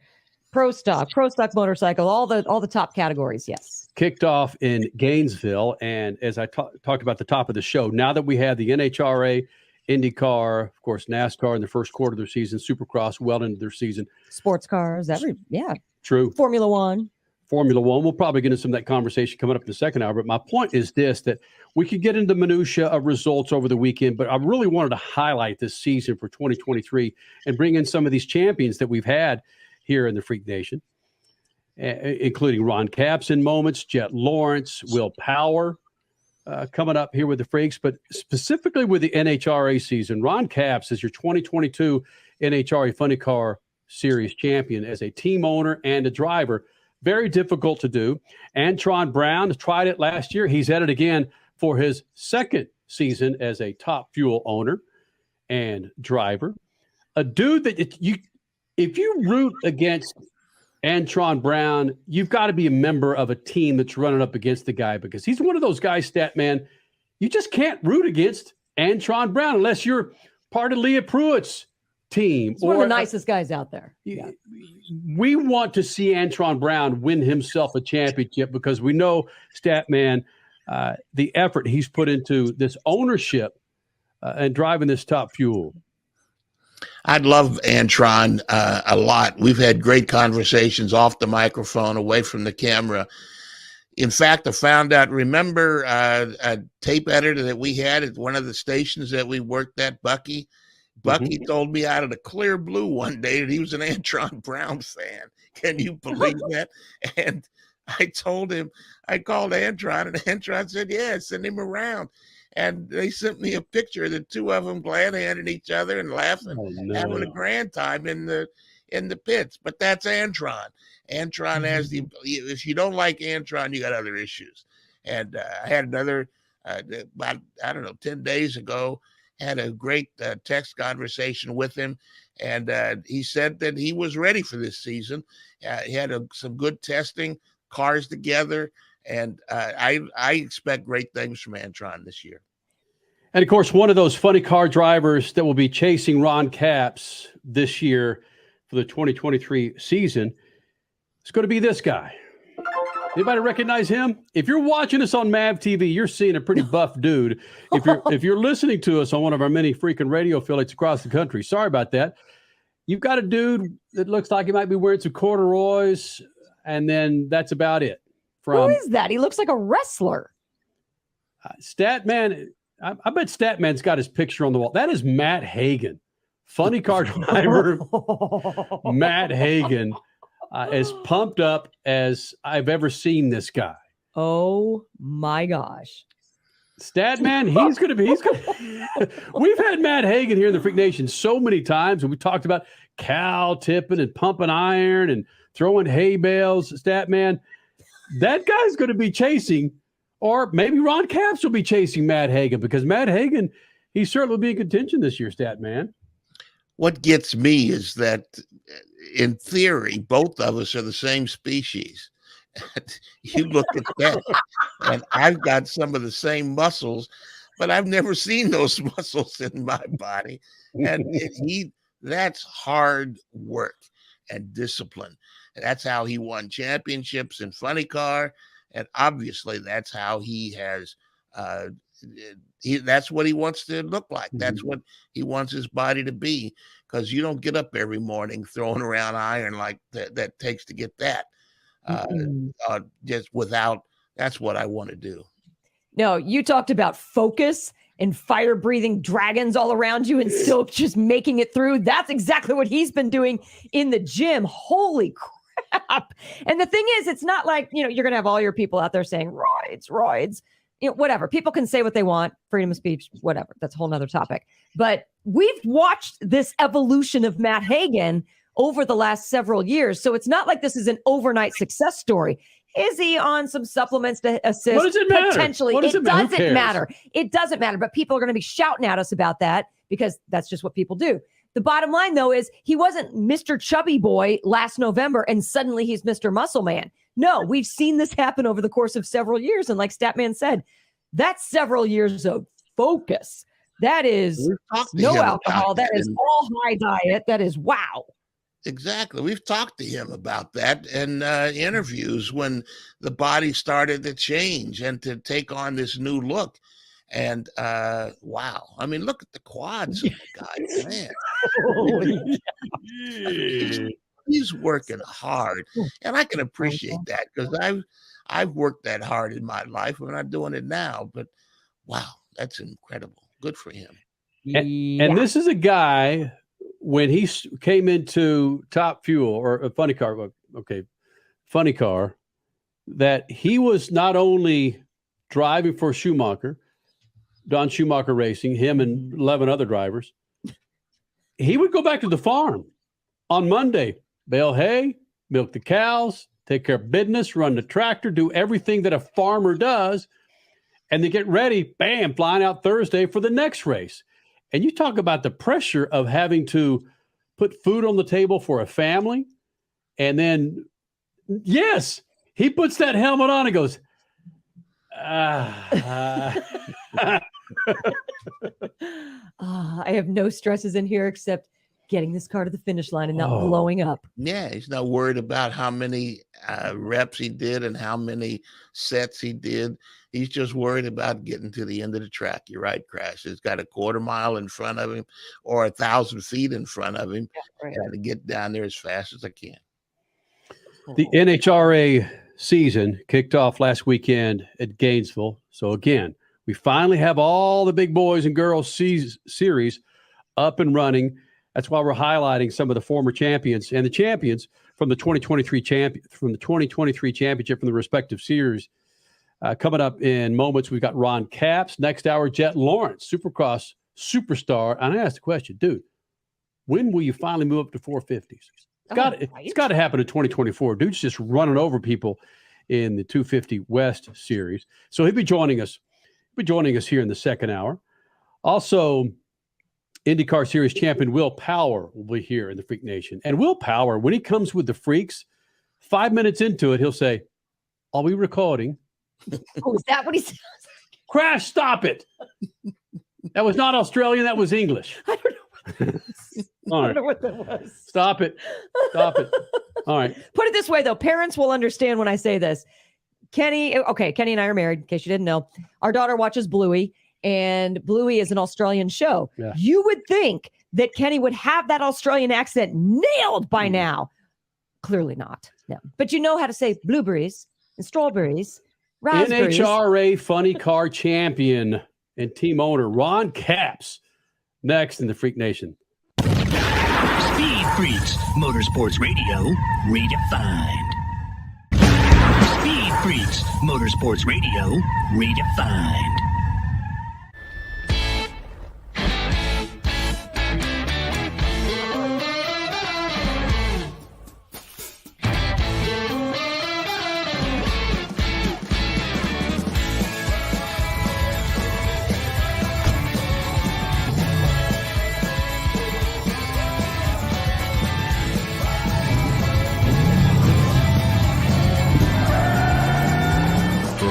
H: Pro Stock Motorcycle, all the top categories, yes.
G: Kicked off in Gainesville. And as I talked about at the top of the show, now that we have the NHRA, IndyCar, of course, NASCAR in the first quarter of their season, Supercross well into their season.
H: Sports cars, yeah.
G: True.
H: Formula One.
G: We'll probably get into some of that conversation coming up in the second hour. But my point is this, that we could get into minutia of results over the weekend, but I really wanted to highlight this season for 2023 and bring in some of these champions that we've had here in the Freak Nation, including Ron Capps in moments, Jet Lawrence, Will Power coming up here with the Freaks, but specifically with the NHRA season. Ron Capps is your 2022 NHRA Funny Car Series champion as a team owner and a driver. Very difficult to do. Antron Brown tried it last year. He's at it again for his second season as a Top Fuel owner and driver. A dude that if you root against Antron Brown, you've got to be a member of a team that's running up against the guy, because he's one of those guys, Statman, you just can't root against Antron Brown unless you're part of Leah Pruitt's team.
H: He's one of the nicest guys out there. Yeah.
G: We want to see Antron Brown win himself a championship, because we know, Statman, the effort he's put into this ownership and driving this Top Fuel.
I: I'd love Antron a lot. We've had great conversations off the microphone, away from the camera. In fact, I found out, remember a tape editor that we had at one of the stations that we worked at, Bucky? Bucky told me out of the clear blue one day that he was an Antron Brown fan. Can you believe that? And I told him, I called Antron, and Antron said, yeah, send him around. And they sent me a picture of the two of them glad-handing each other and laughing, having a grand time in the pits. But that's Antron. Antron has if you don't like Antron, you got other issues. And I had another, about, 10 days ago, had a great text conversation with him, and he said that he was ready for this season. He had some good testing, cars together, and I expect great things from Antron this year.
G: And, of course, one of those funny car drivers that will be chasing Ron Capps this year for the 2023 season It's going to be this guy. Anybody recognize him? If you're watching us on MAV TV, you're seeing a pretty buff dude. If you're listening to us on one of our many freaking radio affiliates across the country, sorry about that. You've got a dude that looks like he might be wearing some corduroys, and then that's about it.
H: Who is that? He looks like a wrestler.
G: Statman. I bet Statman's got his picture on the wall. That is Matt Hagan, funny car driver. Matt Hagan. As pumped up as I've ever seen this guy.
H: Oh my gosh.
G: Statman, he's going to we've had Matt Hagan here in the Freak Nation so many times, and we talked about cow tipping and pumping iron and throwing hay bales. Statman, that guy's going to be chasing, or maybe Ron Capps will be chasing Matt Hagan, because Matt Hagan, he certainly will be in contention this year, Statman.
I: What gets me is that, in theory, both of us are the same species. You look at that, and I've got some of the same muscles, but I've never seen those muscles in my body. And that's hard work and discipline. And that's how he won championships in funny car. And obviously, that's how he has. That's what he wants to look like. That's what he wants his body to be, because you don't get up every morning throwing around iron like that takes to get that. Just without, that's what I want to do.
H: No, you talked about focus and fire breathing dragons all around you and still just making it through. That's exactly what he's been doing in the gym. Holy crap. And the thing is, it's not like, you're going to have all your people out there saying roids. Whatever. People can say what they want, freedom of speech, whatever. That's a whole nother topic. But we've watched this evolution of Matt Hagan over the last several years. So it's not like this is an overnight success story. Is he on some supplements to assist?
G: What does it matter?
H: Potentially.
G: What does it matter?
H: Doesn't matter. It doesn't matter. But people are going to be shouting at us about that because that's just what people do. The bottom line, though, is he wasn't Mr. Chubby Boy last November and suddenly he's Mr. Muscle Man. No, we've seen this happen over the course of several years. And like Statman said, that's several years of focus. That is no alcohol. That is all high diet. That is wow.
I: Exactly. We've talked to him about that in interviews when the body started to change and to take on this new look. And wow. I mean, look at the quads of the guy, man. He's working hard. And I can appreciate that, because I've worked that hard in my life. We're not doing it now, but wow, that's incredible. Good for him.
G: And this is a guy, when he came into Top Fuel or a funny car, that he was not only driving for Schumacher, Don Schumacher Racing, him and 11 other drivers. He would go back to the farm on Monday, bale hay, milk the cows, take care of business, run the tractor, do everything that a farmer does, and they get ready, bam, flying out Thursday for the next race. And you talk about the pressure of having to put food on the table for a family. And then, yes, he puts that helmet on and goes,
H: I have no stresses in here except getting this car to the finish line and not blowing up.
I: Yeah, he's not worried about how many reps he did and how many sets he did. He's just worried about getting to the end of the track. You're right, Crash. He's got a quarter mile in front of him or 1,000 feet in front of him. Yeah, right. And to get down there as fast as I can.
G: The NHRA season kicked off last weekend at Gainesville. So again, we finally have all the big boys and girls series up and running. That's why we're highlighting some of the former champions and the champions from the 2023 championship from the respective series. Coming up in moments, we've got Ron Capps. Next hour, Jet Lawrence, Supercross superstar. And I asked the question, dude, when will you finally move up to 450s? It's got to happen in 2024. Dude's just running over people in the 250 West series. So he'll be joining us. Here in the second hour. Also, IndyCar Series champion Will Power will be here in the Freak Nation. And Will Power, when he comes with the Freaks, 5 minutes into it, he'll say, "Are we recording?"
H: Oh, is that what he says?
G: Crash, stop it. That was not Australian. That was English.
H: I don't know what that was.
G: Stop it. All right.
H: Put it this way, though. Parents will understand when I say this. Kenny and I are married, in case you didn't know. Our daughter watches Bluey, and Bluey is an Australian show.
G: Yeah.
H: You would think that Kenny would have that Australian accent nailed by now. Clearly not. No. But you know how to say blueberries and strawberries, raspberries.
G: NHRA Funny Car Champion and team owner Ron Capps next in the Freak Nation.
B: Speed Freaks, Motorsports Radio, redefined. Speed Freaks, Motorsports Radio, redefined.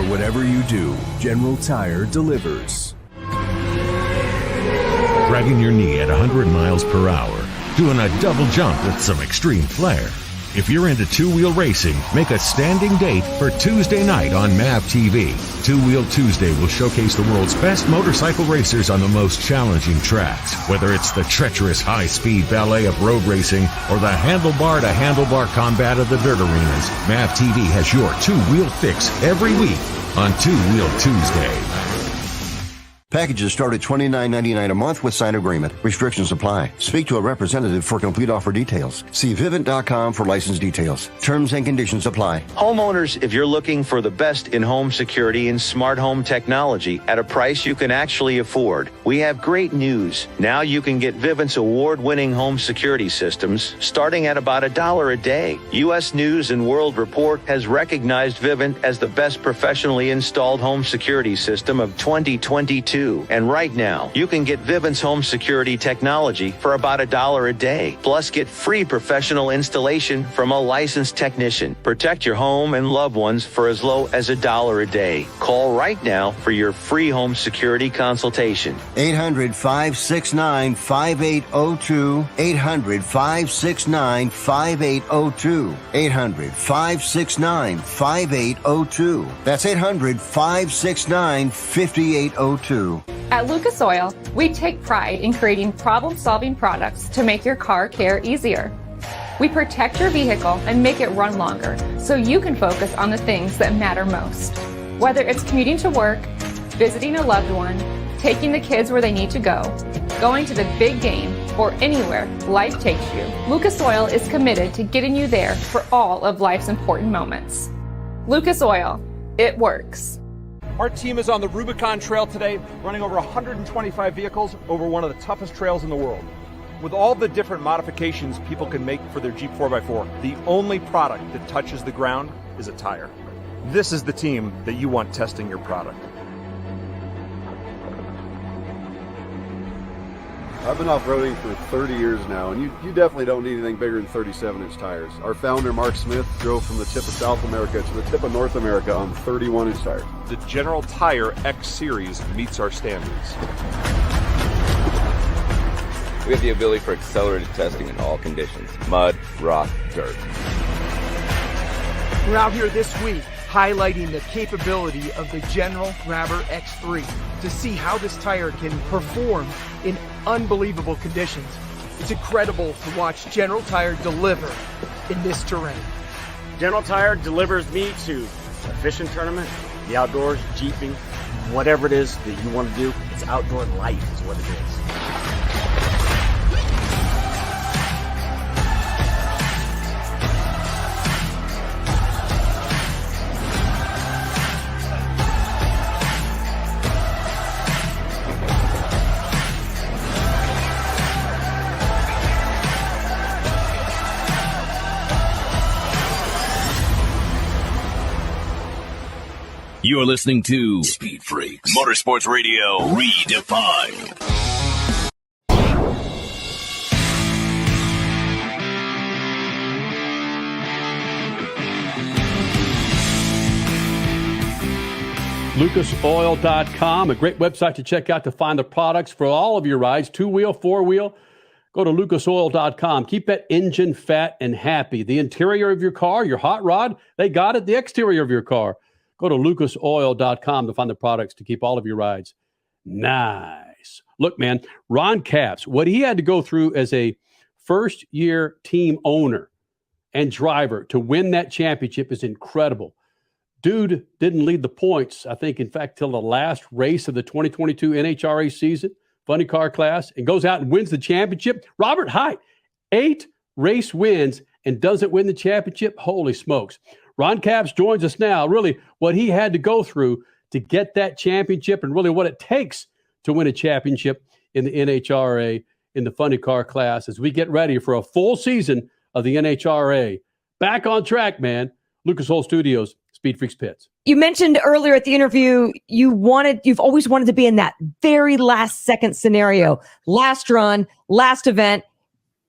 O: Whatever you do, General Tire delivers.
F: Dragging your knee at 100 miles per hour, doing a double jump with some extreme flair. If you're into two-wheel racing, make a standing date for Tuesday night on MAV TV. Two-Wheel Tuesday will showcase the world's best motorcycle racers on the most challenging tracks. Whether it's the treacherous high-speed ballet of road racing or the handlebar-to-handlebar combat of the dirt arenas, MAV TV has your two-wheel fix every week on Two-Wheel Tuesday.
R: Packages start at $29.99 a month with signed agreement. Restrictions apply. Speak to a representative for complete offer details. See Vivint.com for license details. Terms and conditions apply.
T: Homeowners, if you're looking for the best in-home security and smart home technology at a price you can actually afford, we have great news. Now you can get Vivint's award-winning home security systems starting at about $1 a day. U.S. News & World Report has recognized Vivint as the best professionally installed home security system of 2022. And right now, you can get Vivint's home security technology for about $1 a day. Plus, get free professional installation from a licensed technician. Protect your home and loved ones for as low as $1 a day. Call right now for your free home security consultation.
R: 800-569-5802. 800-569-5802. 800-569-5802. That's 800-569-5802.
U: At Lucas Oil, we take pride in creating problem-solving products to make your car care easier. We protect your vehicle and make it run longer so you can focus on the things that matter most. Whether it's commuting to work, visiting a loved one, taking the kids where they need to go, going to the big game, or anywhere life takes you, Lucas Oil is committed to getting you there for all of life's important moments. Lucas Oil, it works.
V: Our team is on the Rubicon Trail today, running over 125 vehicles over one of the toughest trails in the world. With all the different modifications people can make for their Jeep 4x4, the only product that touches the ground is a tire. This is the team that you want testing your product.
W: I've been off-roading for 30 years now, and you definitely don't need anything bigger than 37-inch tires. Our founder, Mark Smith, drove from the tip of South America to the tip of North America on 31-inch tires.
V: The General Tire X Series meets our standards.
X: We have the ability for accelerated testing in all conditions: mud, rock, dirt.
Y: We're out here this week highlighting the capability of the General Grabber X3 to see how this tire can perform in unbelievable conditions. It's incredible to watch General Tire deliver in this terrain.
Z: General Tire delivers me to a fishing tournament, the outdoors, jeeping, whatever it is that you want to do. It's outdoor life is what it is.
B: You're listening to Speed Freaks, Motorsports Radio Redefined.
G: LucasOil.com, a great website to check out to find the products for all of your rides, two-wheel, four-wheel. Go to lucasoil.com. Keep that engine fat and happy. The interior of your car, your hot rod, they got it. The exterior of your car. Go to lucasoil.com to find the products to keep all of your rides nice. Look, man, Ron Capps, what he had to go through as a first-year team owner and driver to win that championship is incredible. Dude didn't lead the points, I think, in fact, till the last race of the 2022 NHRA season, funny car class, and goes out and wins the championship. Robert Hight, 8 race wins and doesn't win the championship. Holy smokes. Ron Capps joins us now. Really, what he had to go through to get that championship and really what it takes to win a championship in the NHRA in the funny car class as we get ready for a full season of the NHRA. Back on track, man. Lucas Oil Studios, SpeedFreaks Pits.
H: You mentioned earlier at the interview, you've always wanted to be in that very last second scenario. Last run, last event.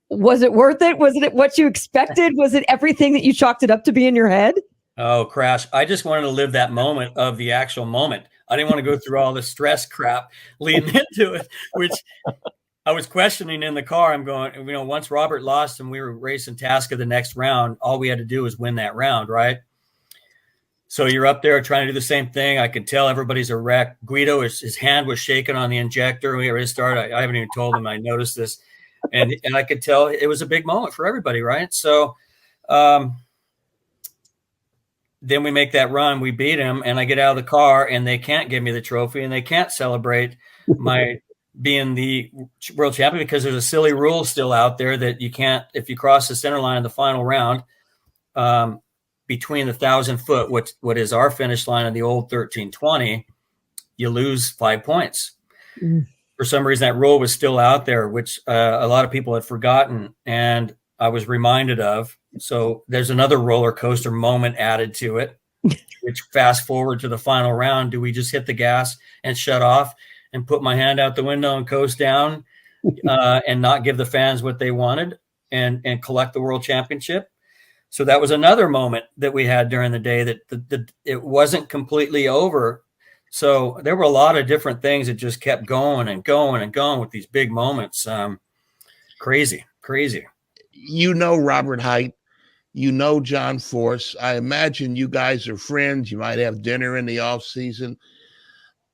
H: Was it worth it? Was it what you expected? Was it everything that you chalked it up to be in your head?
A: Oh, Crash. I just wanted to live that moment of the actual moment. I didn't want to go through all the stress crap leading into it, which I was questioning in the car. I'm going, once Robert lost and we were racing Tasca the next round, all we had to do was win that round, right? So you're up there trying to do the same thing. I could tell everybody's a wreck. Guido, his hand was shaking on the injector. We were to start. I haven't even told him I noticed this. And I could tell it was a big moment for everybody, right? So then we make that run. We beat him, and I get out of the car, and they can't give me the trophy, and they can't celebrate my being the world champion because there's a silly rule still out there that you can't, if you cross the center line in the final round, between the 1,000-foot, what is our finish line of the old 1320, you lose 5 points. For some reason, that rule was still out there, which a lot of people had forgotten, and I was reminded of. So there's another roller coaster moment added to it, which fast forward to the final round. Do we just hit the gas and shut off and put my hand out the window and coast down and not give the fans what they wanted and collect the world championship? So that was another moment that we had during the day that it wasn't completely over. So there were a lot of different things that just kept going and going and going with these big moments. Crazy.
I: Robert Hight, John Force. I imagine you guys are friends. You might have dinner in the off season.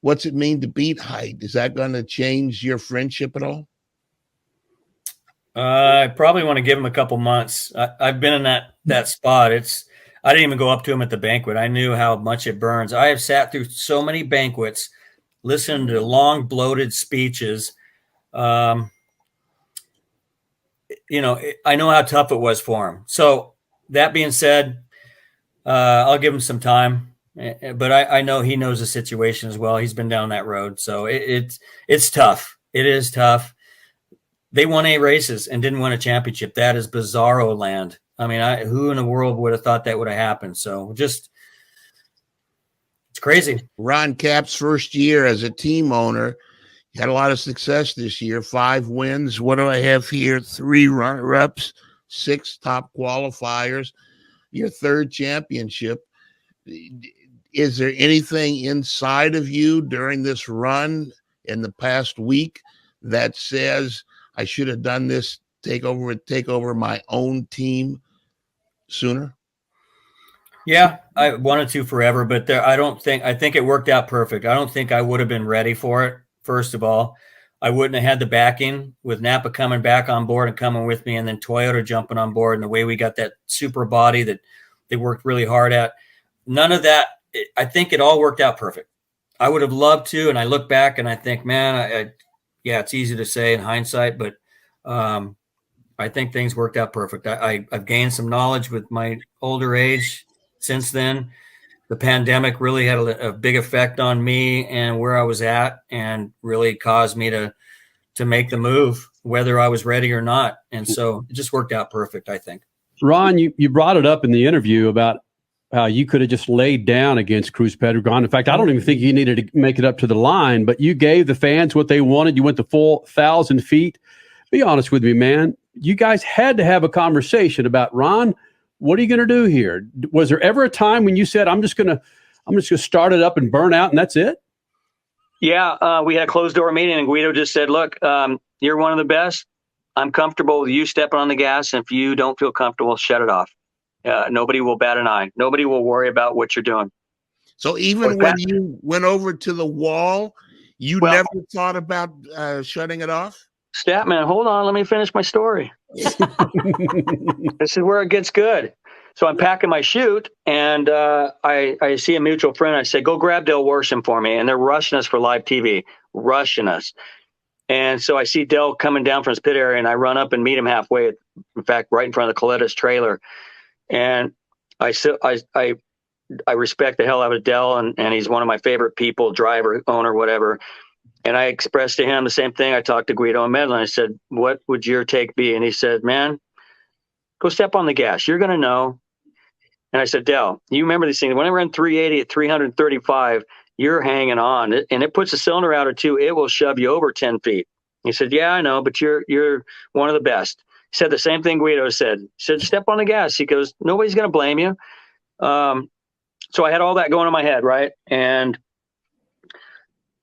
I: What's it mean to beat Hight? Is that going to change your friendship at all?
A: I probably want to give him a couple months. I've been in that spot. I didn't even go up to him at the banquet. I knew how much it burns. I have sat through so many banquets, listened to long, bloated speeches. I know how tough it was for him. So that being said, I'll give him some time. But I know he knows the situation as well. He's been down that road. So it's tough. It is tough. They won 8 races and didn't win a championship. That is bizarro land. I mean, who in the world would have thought that would have happened? So it's crazy.
I: Ron Capps' first year as a team owner, he had a lot of success this year. 5 wins. What do I have here? 3 runner-ups, 6 top qualifiers, your 3rd championship. Is there anything inside of you during this run in the past week that says I should have done this, take over my own team sooner?
A: Yeah, I wanted to forever, but I think it worked out perfect. I don't think I would have been ready for it. First of all, I wouldn't have had the backing with Napa coming back on board and coming with me, and then Toyota jumping on board, and the way we got that super body that they worked really hard at. None of that. I think it all worked out perfect. I would have loved to, and I look back and I think, man, it's easy to say in hindsight, but I think things worked out perfect. I've gained some knowledge with my older age since then. The pandemic really had a big effect on me and where I was at, and really caused me to make the move, whether I was ready or not. And so it just worked out perfect, I think.
G: Ron, you brought it up in the interview about how you could have just laid down against Cruz Pedregon. In fact, I don't even think you needed to make it up to the line, but you gave the fans what they wanted. You went the full 1,000 feet. Be honest with me, man. You guys had to have a conversation about, Ron, what are you going to do here? Was there ever a time when you said, I'm just going to start it up and burn out and that's it?
A: Yeah, we had a closed door meeting and Guido just said, look, you're one of the best. I'm comfortable with you stepping on the gas. And if you don't feel comfortable, shut it off. Nobody will bat an eye. Nobody will worry about what you're doing.
I: So even when you went over to the wall, you never thought about shutting it off?
A: Statman, hold on. Let me finish my story. This is where it gets good. So I'm packing my chute, and I see a mutual friend. I say, go grab Del Worsham for me. And they're rushing us for live TV, rushing us. And so I see Del coming down from his pit area, and I run up and meet him halfway, in fact, right in front of the Coletta's trailer. And I respect the hell out of Del, and he's one of my favorite people, driver, owner, whatever. And I expressed to him the same thing. I talked to Guido and Medlin. I said, what would your take be? And he said, man, go step on the gas. You're going to know. And I said, Del, you remember these things. When I run 380 at 335, you're hanging on. And it puts a cylinder out or two. It will shove you over 10 feet. He said, yeah, I know, but you're one of the best. He said the same thing Guido said. He said, step on the gas. He goes, nobody's going to blame you. So I had all that going in my head, right? And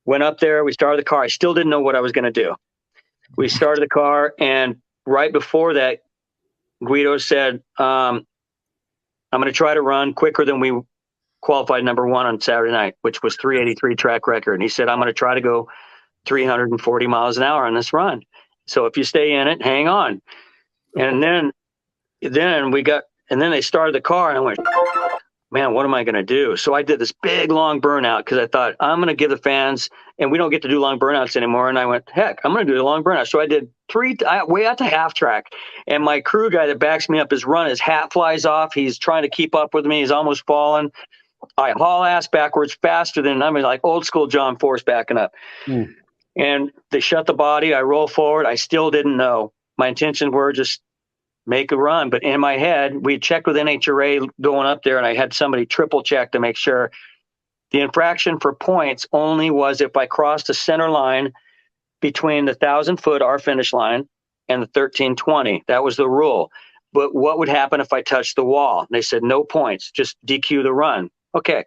A: went up there. We started the car. I still didn't know what I was going to do. We started the car, and right before that, Guido said, I'm going to try to run quicker than we qualified number one on Saturday night, which was 383 track record. And he said, I'm going to try to go 340 miles an hour on this run. So if you stay in it, hang on. And then they started the car, and I went, man, what am I going to do? So I did this big, long burnout because I thought, I'm going to give the fans, and we don't get to do long burnouts anymore. And I went, heck, I'm going to do a long burnout. So I did way out to half track. And my crew guy that backs me up is running. His hat flies off. He's trying to keep up with me. He's almost falling. I haul ass backwards faster than, like old school John Force backing up. And they shut the body. I roll forward. I still didn't know. My intentions were just make a run. But in my head, we checked with NHRA going up there, and I had somebody triple check to make sure. The infraction for points only was if I crossed the center line between the 1,000-foot, our finish line, and the 1320. That was the rule. But what would happen if I touched the wall? And they said, no points, just DQ the run. Okay.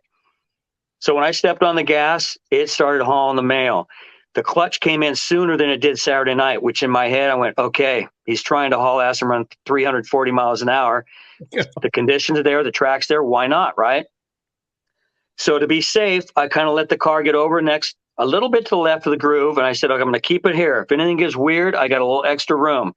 A: So when I stepped on the gas, it started hauling the mail. The clutch came in sooner than it did Saturday night, which in my head, I went, okay, he's trying to haul ass and run 340 miles an hour. The conditions are there, the track's there. Why not, right? So to be safe, I kind of let the car get over next a little bit to the left of the groove. And I said, okay, I'm going to keep it here. If anything gets weird, I got a little extra room.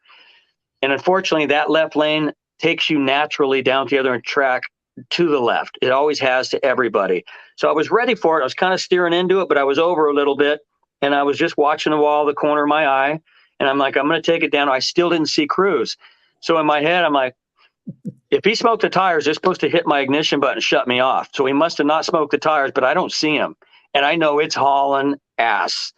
A: And unfortunately, that left lane takes you naturally down to the other track to the left. It always has to everybody. So I was ready for it. I was kind of steering into it, but I was over a little bit. And I was just watching the wall, the corner of my eye. And I'm like, I'm going to take it down. I still didn't see Cruz. So in my head, I'm like, if he smoked the tires, they're supposed to hit my ignition button and shut me off. So he must have not smoked the tires, but I don't see him. And I know it's hauling ass.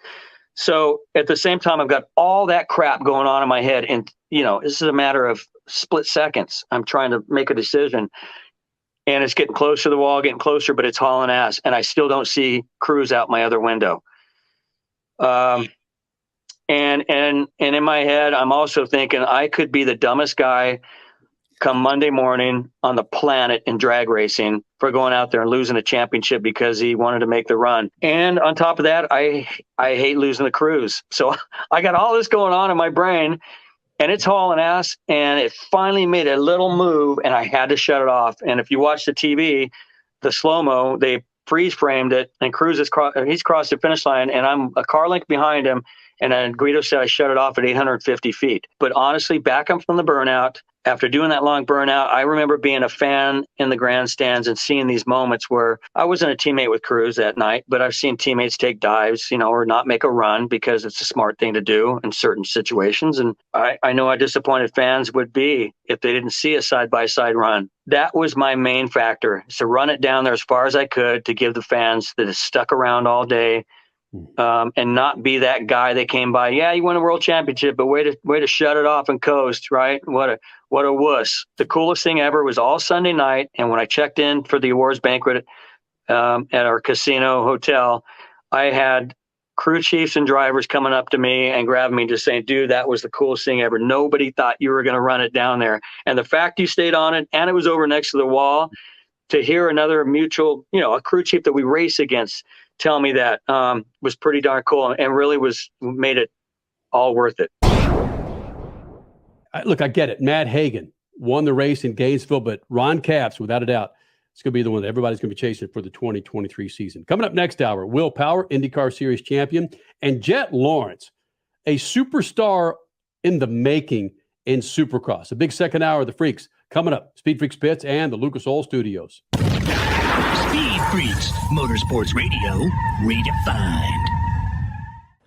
A: So at the same time, I've got all that crap going on in my head. And, this is a matter of split seconds. I'm trying to make a decision. And it's getting closer to the wall, getting closer, but it's hauling ass. And I still don't see Cruz out my other window. And in my head, I'm also thinking I could be the dumbest guy come Monday morning on the planet in drag racing for going out there and losing a championship because he wanted to make the run. And on top of that, I hate losing the Cruz. So I got all this going on in my brain, and it's hauling ass. And it finally made a little move, and I had to shut it off. And if you watch the TV, the slow-mo, they freeze framed it, and Cruz he's crossed the finish line, and I'm a car length behind him. And then Guido said I shut it off at 850 feet. But honestly, back up from the burnout, after doing that long burnout, I remember being a fan in the grandstands and seeing these moments where I wasn't a teammate with Cruz that night, but I've seen teammates take dives, or not make a run because it's a smart thing to do in certain situations. And I know how disappointed fans would be if they didn't see a side-by-side run. That was my main factor, is to run it down there as far as I could to give the fans that have stuck around all day and not be that guy that came by. Yeah, you won a world championship, but way to shut it off and coast, right? What a wuss. The coolest thing ever was all Sunday night, and when I checked in for the awards banquet at our casino hotel, I had crew chiefs and drivers coming up to me and grabbing me, just saying, dude, that was the coolest thing ever. Nobody thought you were going to run it down there. And the fact you stayed on it, and it was over next to the wall, to hear another mutual, a crew chief that we race against tell me that was pretty darn cool, and really made it all worth it.
G: look, I get it. Matt Hagan won the race in Gainesville, but Ron Capps, without a doubt, it's going to be the one that everybody's going to be chasing for the 2023 season. Coming up next hour, Will Power, IndyCar Series champion, and Jet Lawrence, a superstar in the making in Supercross. A big second hour of the Freaks coming up. Speed Freaks Pits and the Lucas Oil Studios.
B: Speed Freaks, Motorsports Radio, redefined.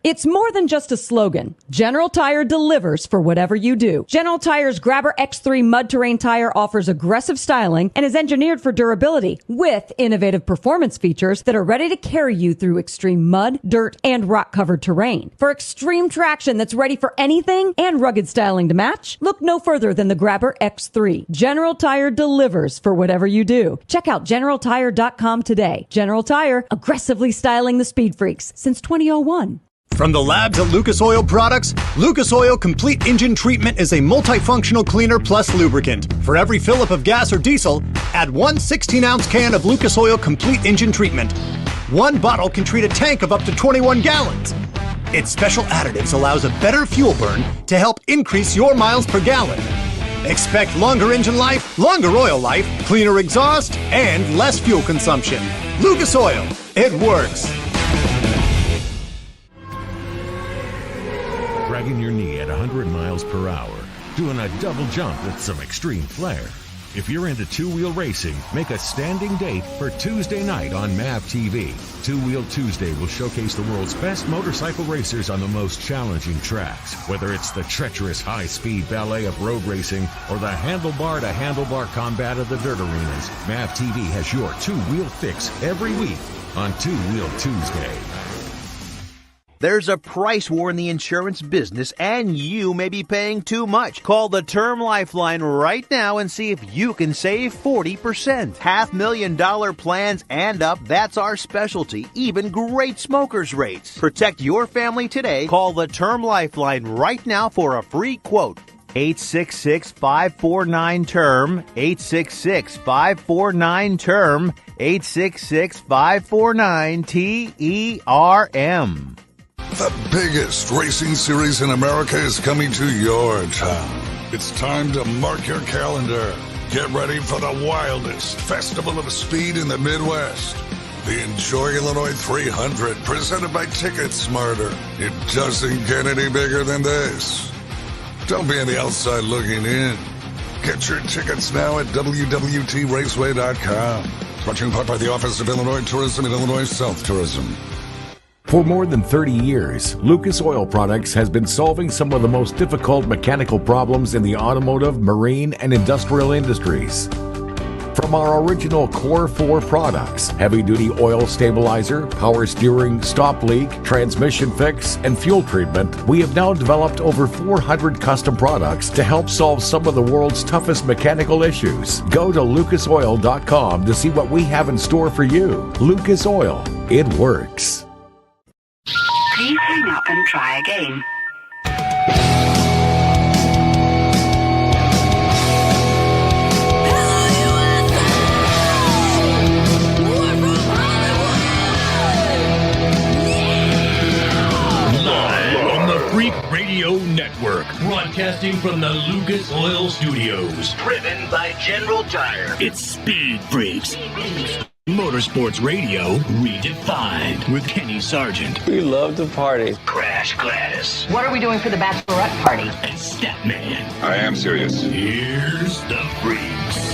H: It's more than just a slogan. General Tire delivers for whatever you do. General Tire's Grabber X3 mud terrain tire offers aggressive styling and is engineered for durability with innovative performance features that are ready to carry you through extreme mud, dirt, and rock-covered terrain. For extreme traction that's ready for anything and rugged styling to match, look no further than the Grabber X3. General Tire delivers for whatever you do. Check out GeneralTire.com today. General Tire, aggressively styling the Speed Freaks since 2001.
C: From the labs at Lucas Oil Products, Lucas Oil Complete Engine Treatment is a multifunctional cleaner plus lubricant. For every fill-up of gas or diesel, add one 16-ounce can of Lucas Oil Complete Engine Treatment. One bottle can treat a tank of up to 21 gallons. Its special additives allows a better fuel burn to help increase your miles per gallon. Expect longer engine life, longer oil life, cleaner exhaust, and less fuel consumption. Lucas Oil, it works.
F: Dragging your knee at 100 miles per hour, doing a double jump with some extreme flair. If you're into two-wheel racing, make a standing date for Tuesday night on MAV TV. Two Wheel Tuesday will showcase the world's best motorcycle racers on the most challenging tracks. Whether it's the treacherous high-speed ballet of road racing or the handlebar-to-handlebar combat of the dirt arenas, MAV TV has your two-wheel fix every week on Two Wheel Tuesday.
J: There's a price war in the insurance business, and you may be paying too much. Call the Term Lifeline right now and see if you can save 40%. $500,000 plans and up, that's our specialty. Even great smokers rates. Protect your family today. Call the Term Lifeline right now for a free quote. 866-549-TERM, 866-549-TERM, 866-549-TERM.
K: The biggest racing series in America is coming to your town. It's time to mark your calendar. Get ready for the wildest festival of speed in the Midwest. The Enjoy Illinois 300, presented by Ticket Smarter. It doesn't get any bigger than this. Don't be on the outside looking in. Get your tickets now at www.raceway.com. Brought to you in part by the Office of Illinois Tourism and Illinois South Tourism.
F: For more than 30 years, Lucas Oil Products has been solving some of the most difficult mechanical problems in the automotive, marine, and industrial industries. From our original Core 4 products, heavy-duty oil stabilizer, power steering, stop leak, transmission fix, and fuel treatment, we have now developed over 400 custom products to help solve some of the world's toughest mechanical issues. Go to lucasoil.com to see what we have in store for you. Lucas Oil, it works.
D: Please hang up and try again.
B: Live on the Freak Radio Network, broadcasting from the Lucas Oil Studios. Driven by General Tire. It's Speed Freaks. Motorsports Radio redefined with Kenny Sargent.
E: We love to party.
D: Crash Gladys. What are we doing for the bachelorette party?
B: And Statman.
L: I am serious.
B: Here's the Freaks.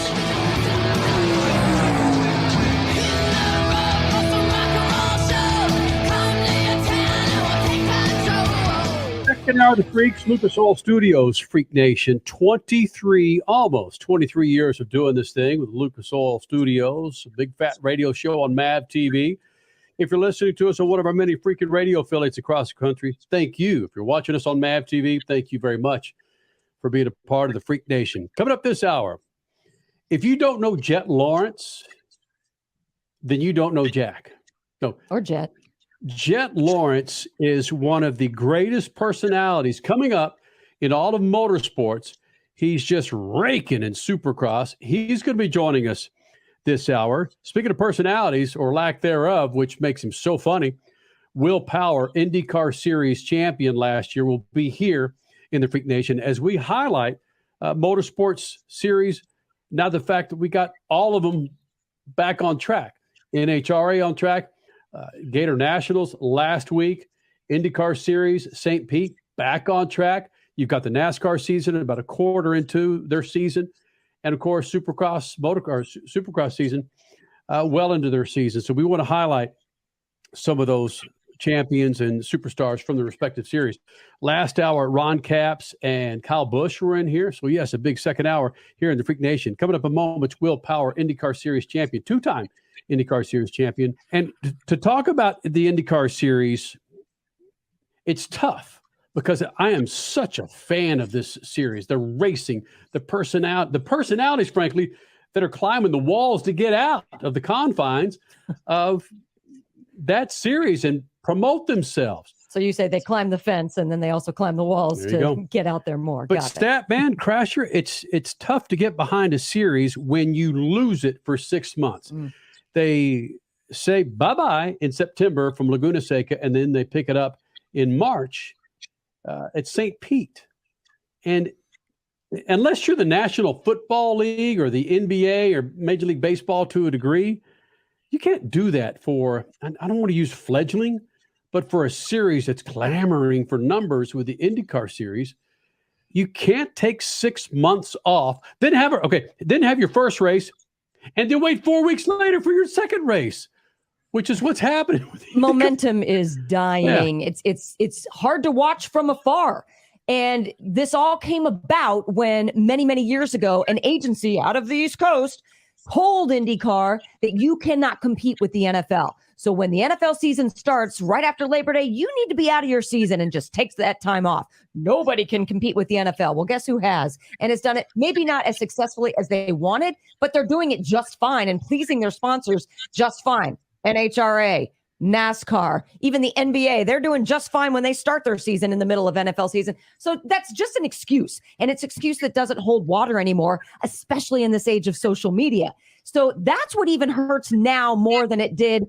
G: Second hour of the Freaks, Lucas Oil Studios, Freak Nation. 23 years of doing this thing with Lucas Oil Studios, a big fat radio show on MAV TV. If you're listening to us on one of our many freaking radio affiliates across the country, thank you. If you're watching us on MAV TV, thank you very much for being a part of the Freak Nation. Coming up this hour, if you don't know Jet Lawrence, then you don't know Jack. No.
H: Or Jet.
G: Jet Lawrence is one of the greatest personalities coming up in all of motorsports. He's just raking in Supercross. He's going to be joining us this hour. Speaking of personalities, or lack thereof, which makes him so funny, Will Power, IndyCar Series champion last year, will be here in the Freak Nation as we highlight motorsports series. Now the fact that we got all of them back on track. NHRA on track, Gator Nationals last week, IndyCar Series, St. Pete back on track. You've got the NASCAR season about a quarter into their season. And, of course, Supercross season well into their season. So we want to highlight some of those champions and superstars from the respective series. Last hour, Ron Capps and Kyle Busch were in here. So, yes, a big second hour here in the Freak Nation. Coming up a moment, Will Power, IndyCar Series champion, two-time IndyCar Series champion. And to talk about the IndyCar Series, it's tough because I am such a fan of this series. The racing, the personalities, frankly, that are climbing the walls to get out of the confines of that series and promote themselves.
H: So you say they climb the fence and then they also climb the walls to get out there more.
G: But Statman, Crasher, it's tough to get behind a series when you lose it for 6 months. They say bye-bye in September from Laguna Seca, and then they pick it up in March at St. Pete. And unless you're the National Football League or the NBA or Major League Baseball to a degree, you can't do that for, I don't want to use fledgling, but for a series that's clamoring for numbers with the IndyCar series, you can't take 6 months off, then have your first race, and then wait 4 weeks later for your second race, which is what's happening with
H: momentum is dying. Yeah. It's hard to watch from afar. And this all came about when many, many years ago, an agency out of the East Coast told IndyCar that you cannot compete with the NFL. So when the NFL season starts right after Labor Day, you need to be out of your season and just takes that time off. Nobody can compete with the NFL. Well, guess who has? And has done it maybe not as successfully as they wanted, but they're doing it just fine and pleasing their sponsors just fine. NHRA, NASCAR, even the NBA, they're doing just fine when they start their season in the middle of NFL season. So that's just an excuse. And it's an excuse that doesn't hold water anymore, especially in this age of social media. So that's what even hurts now more than it did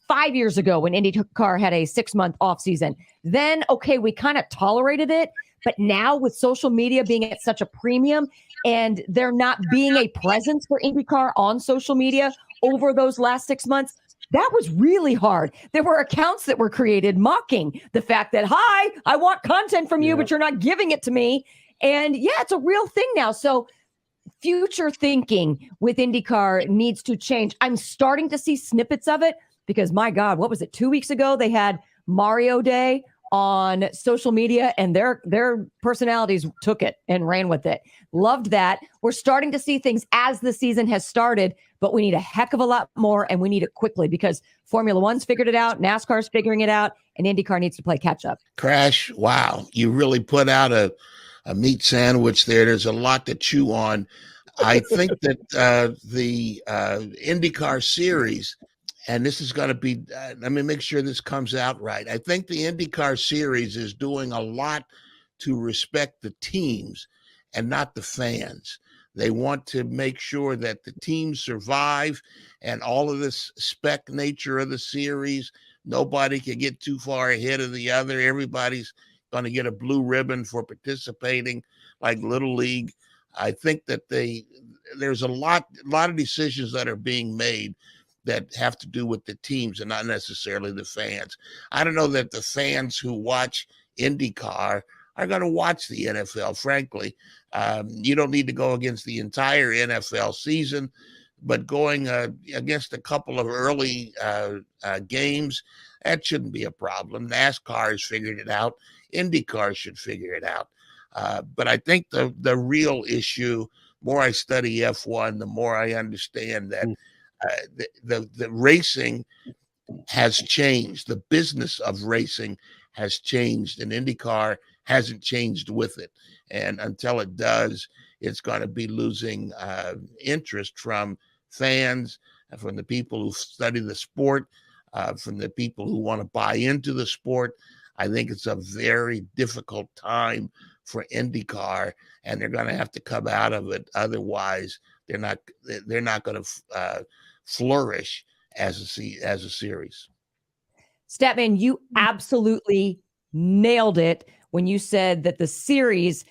H: 5 years ago when IndyCar had a 6-month off season. Then, okay, we kind of tolerated it. But now with social media being at such a premium and there not being a presence for IndyCar on social media over those last 6 months, that was really hard. There were accounts that were created mocking the fact that, hi, I want content from you, but you're not giving it to me. And yeah, it's a real thing now. So future thinking with IndyCar needs to change. I'm starting to see snippets of it because, my God, what was it? 2 weeks ago, they had Mario Day on social media and their personalities took it and ran with it. Loved that. We're starting to see things as the season has started, but we need a heck of a lot more and we need it quickly because Formula One's figured it out, NASCAR's figuring it out, and IndyCar needs to play catch up.
I: Crash, wow. You really put out a meat sandwich there. There's a lot to chew on. I think that the IndyCar series, and this is going to be, let me make sure this comes out right. I think the IndyCar series is doing a lot to respect the teams and not the fans. They want to make sure that the teams survive and all of this spec nature of the series, nobody can get too far ahead of the other. Everybody's going to get a blue ribbon for participating like Little League. I think that there's a lot of decisions that are being made that have to do with the teams and not necessarily the fans. I don't know that the fans who watch IndyCar are going to watch the NFL, frankly. You don't need to go against the entire NFL season, but going against a couple of early games, that shouldn't be a problem. NASCAR has figured it out. IndyCar should figure it out. But I think the real issue, more I study F1, the more I understand that the racing has changed. The business of racing has changed, and IndyCar hasn't changed with it. And until it does, it's going to be losing interest from fans, from the people who study the sport, from the people who want to buy into the sport. I think it's a very difficult time for IndyCar, and they're going to have to come out of it. Otherwise, they're not going to flourish as a series.
H: Statman, you absolutely nailed it when you said that the series,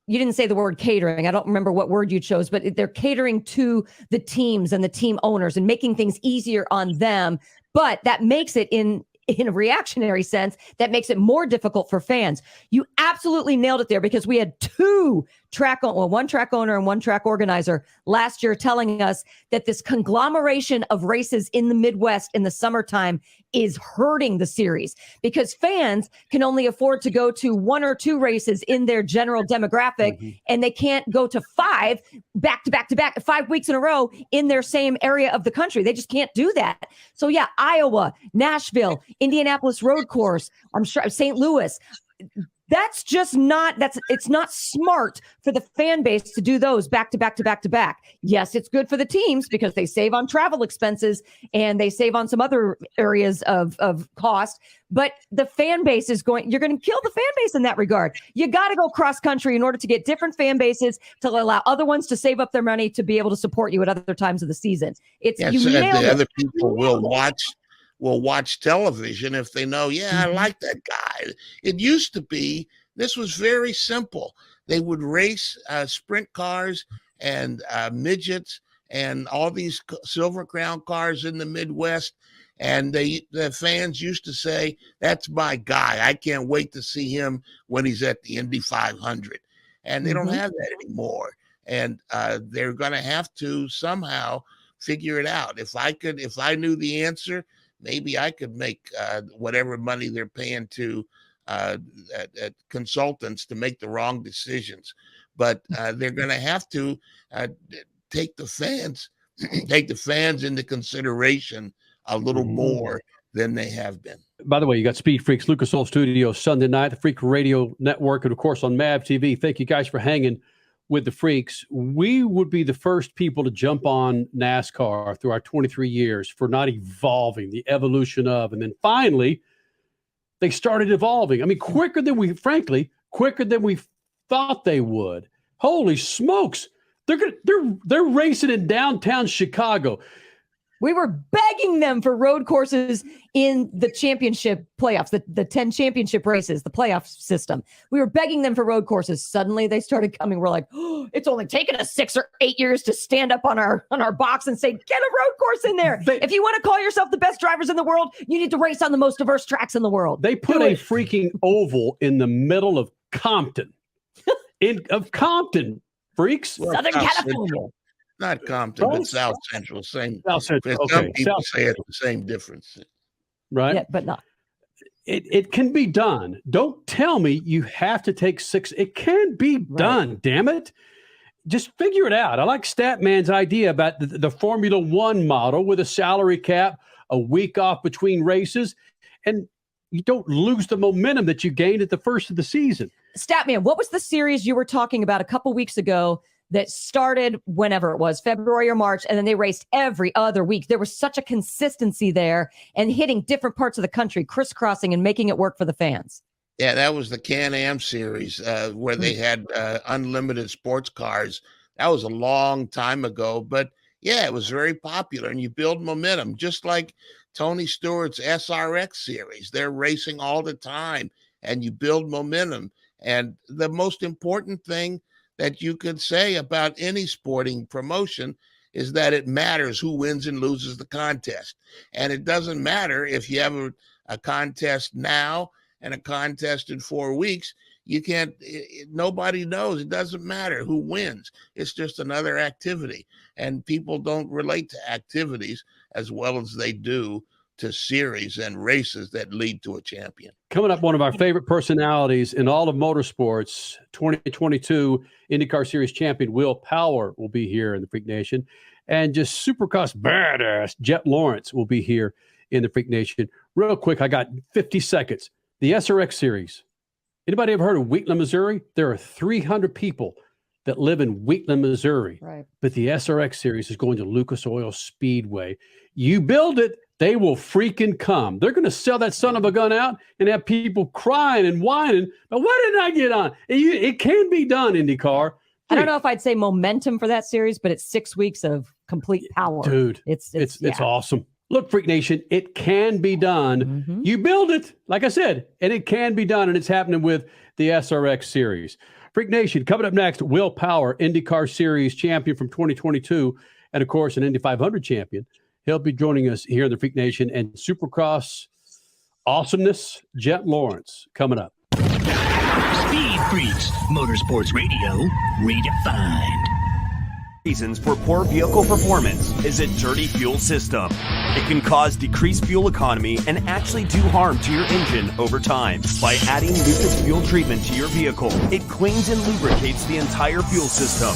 H: you didn't say the word catering. I don't remember what word you chose, but they're catering to the teams and the team owners and making things easier on them. But that makes it in a reactionary sense, that makes it more difficult for fans. You absolutely nailed it there, because we had one track owner and one track organizer last year telling us that this conglomeration of races in the Midwest in the summertime is hurting the series, because fans can only afford to go to 1 or 2 races in their general demographic, and they can't go to 5 back to back to back, 5 weeks in a row in their same area of the country. They just can't do that. So yeah, Iowa, Nashville, Indianapolis Road Course, I'm sure St. Louis. That's just it's not smart for the fan base to do those back to back to back to back. Yes, it's good for the teams because they save on travel expenses and they save on some other areas of cost. But the fan base you're going to kill the fan base in that regard. You got to go cross country in order to get different fan bases to allow other ones to save up their money to be able to support you at other times of the season.
I: The other people will watch television if they know, I like that guy. It used to be, this was very simple. They would race sprint cars and midgets and all these Silver Crown cars in the Midwest. And the fans used to say, that's my guy. I can't wait to see him when he's at the Indy 500. And they don't have that anymore. And they're going to have to somehow figure it out. If I knew the answer, maybe I could make whatever money they're paying to consultants to make the wrong decisions. But they're going to have to take the fans into consideration a little more than they have been.
G: By the way, you got Speed Freaks, Lucas Oil Studios, Sunday night, the Freak Radio Network, and of course on MAV TV. Thank you guys for hanging with the Freaks. We would be the first people to jump on NASCAR through our 23 years for not evolving, the evolution of, and then finally they started evolving. I mean, quicker than we thought they would. Holy smokes. They're racing in downtown Chicago.
H: We were begging them for road courses in the championship playoffs, the 10 championship races, the playoff system. We were begging them for road courses. Suddenly they started coming. We're like, it's only taken us 6 or 8 years to stand up on our box and say, get a road course in there. If you want to call yourself the best drivers in the world, you need to race on the most diverse tracks in the world.
G: They put a freaking oval in the middle of Compton. Compton, freaks.
H: Southern California.
I: Not Compton, but South Central. Same.
G: South Central. Okay.
I: Some people say it's the same difference.
G: Right?
H: Yeah, but not.
G: It can be done. Don't tell me you have to take 6. It can be done, damn it. Just figure it out. I like Statman's idea about the Formula One model with a salary cap, a week off between races, and you don't lose the momentum that you gained at the first of the season.
H: Statman, what was the series you were talking about a couple weeks ago that started whenever it was, February or March, and then they raced every other week? There was such a consistency there and hitting different parts of the country, crisscrossing and making it work for the fans.
I: Yeah, that was the Can-Am series where they had unlimited sports cars. That was a long time ago, but yeah, it was very popular, and you build momentum, just like Tony Stewart's SRX series. They're racing all the time, and you build momentum. And the most important thing that you could say about any sporting promotion is that it matters who wins and loses the contest. And it doesn't matter if you have a contest now and a contest in 4 weeks. You can't, nobody knows. It doesn't matter who wins. It's just another activity. And people don't relate to activities as well as they do to series and races that lead to a champion.
G: Coming up, one of our favorite personalities in all of motorsports, 2022 IndyCar Series champion Will Power will be here in the Freak Nation. And just Supercross badass Jet Lawrence will be here in the Freak Nation. Real quick, I got 50 seconds. The SRX Series. Anybody ever heard of Wheatland, Missouri? There are 300 people that live in Wheatland, Missouri.
H: Right.
G: But the SRX Series is going to Lucas Oil Speedway. You build it, they will freaking come. They're going to sell that son of a gun out and have people crying and whining. But why didn't I get on? It can be done, IndyCar.
H: I don't know if I'd say momentum for that series, but it's 6 weeks of complete power.
G: Dude,
H: it's
G: awesome. Look, Freak Nation, it can be done. You build it, like I said, and it can be done, and it's happening with the SRX Series. Freak Nation, coming up next, Will Power, IndyCar Series champion from 2022, and of course, an Indy 500 champion. He'll be joining us here in the Freak Nation, and Supercross awesomeness, Jet Lawrence, coming up.
B: Speed Freaks, Motorsports Radio, redefined.
E: Reasons for poor vehicle performance is a dirty fuel system. It can cause decreased fuel economy and actually do harm to your engine over time. By adding Lucas fuel treatment to your vehicle, it cleans and lubricates the entire fuel system,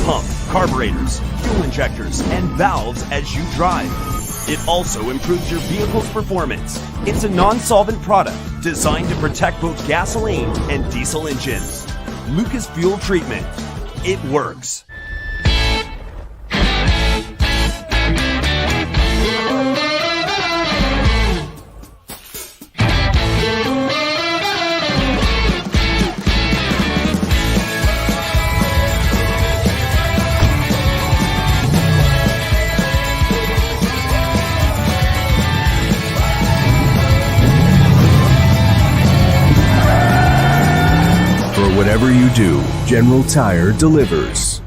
E: pump, carburetors, fuel injectors, and valves as you drive. It also improves your vehicle's performance. It's a non-solvent product designed to protect both gasoline and diesel engines. Lucas fuel treatment. It works.
O: Whatever you do, General Tire delivers.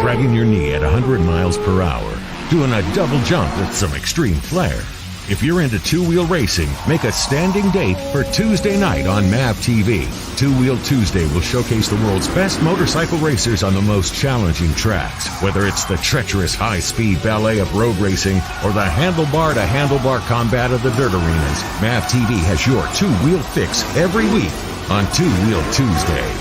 F: Dragging your knee at 100 miles per hour, doing a double jump with some extreme flair. If you're into two-wheel racing, make a standing date for Tuesday night on MAV TV. Two-Wheel Tuesday will showcase the world's best motorcycle racers on the most challenging tracks. Whether it's the treacherous high-speed ballet of road racing or the handlebar-to-handlebar combat of the dirt arenas, MAV TV has your two-wheel fix every week on Two-Wheel Tuesday.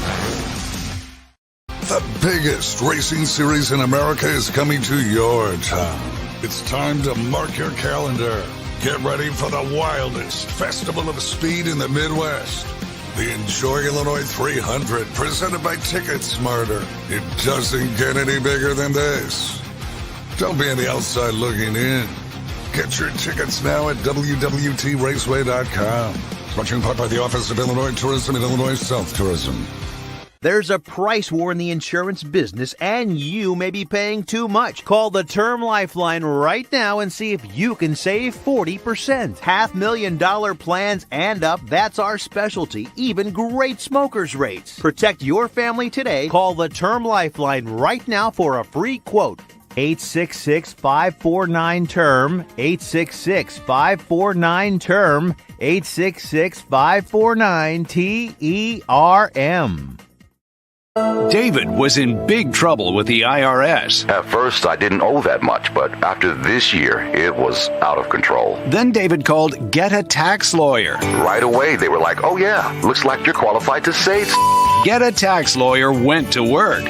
K: The biggest racing series in America is coming to your town. It's time to mark your calendar. Get ready for the wildest festival of speed in the Midwest. The Enjoy Illinois 300, presented by Ticket Smarter. It doesn't get any bigger than this. Don't be on the outside looking in. Get your tickets now at www.raceway.com. Brought to you in part by the Office of Illinois Tourism and Illinois South Tourism.
J: There's a price war in the insurance business, and you may be paying too much. Call the Term Lifeline right now and see if you can save 40%. $500,000 plans and up, that's our specialty. Even great smokers rates. Protect your family today. Call the Term Lifeline right now for a free quote. 866-549-TERM, 866-549-TERM, 866-549-TERM.
L: David was in big trouble with the IRS.
M: At first, I didn't owe that much, but after this year, it was out of control.
L: Then David called Get a Tax Lawyer.
M: Right away, they were like, oh yeah, looks like you're qualified to save.
L: Get a Tax Lawyer went to work.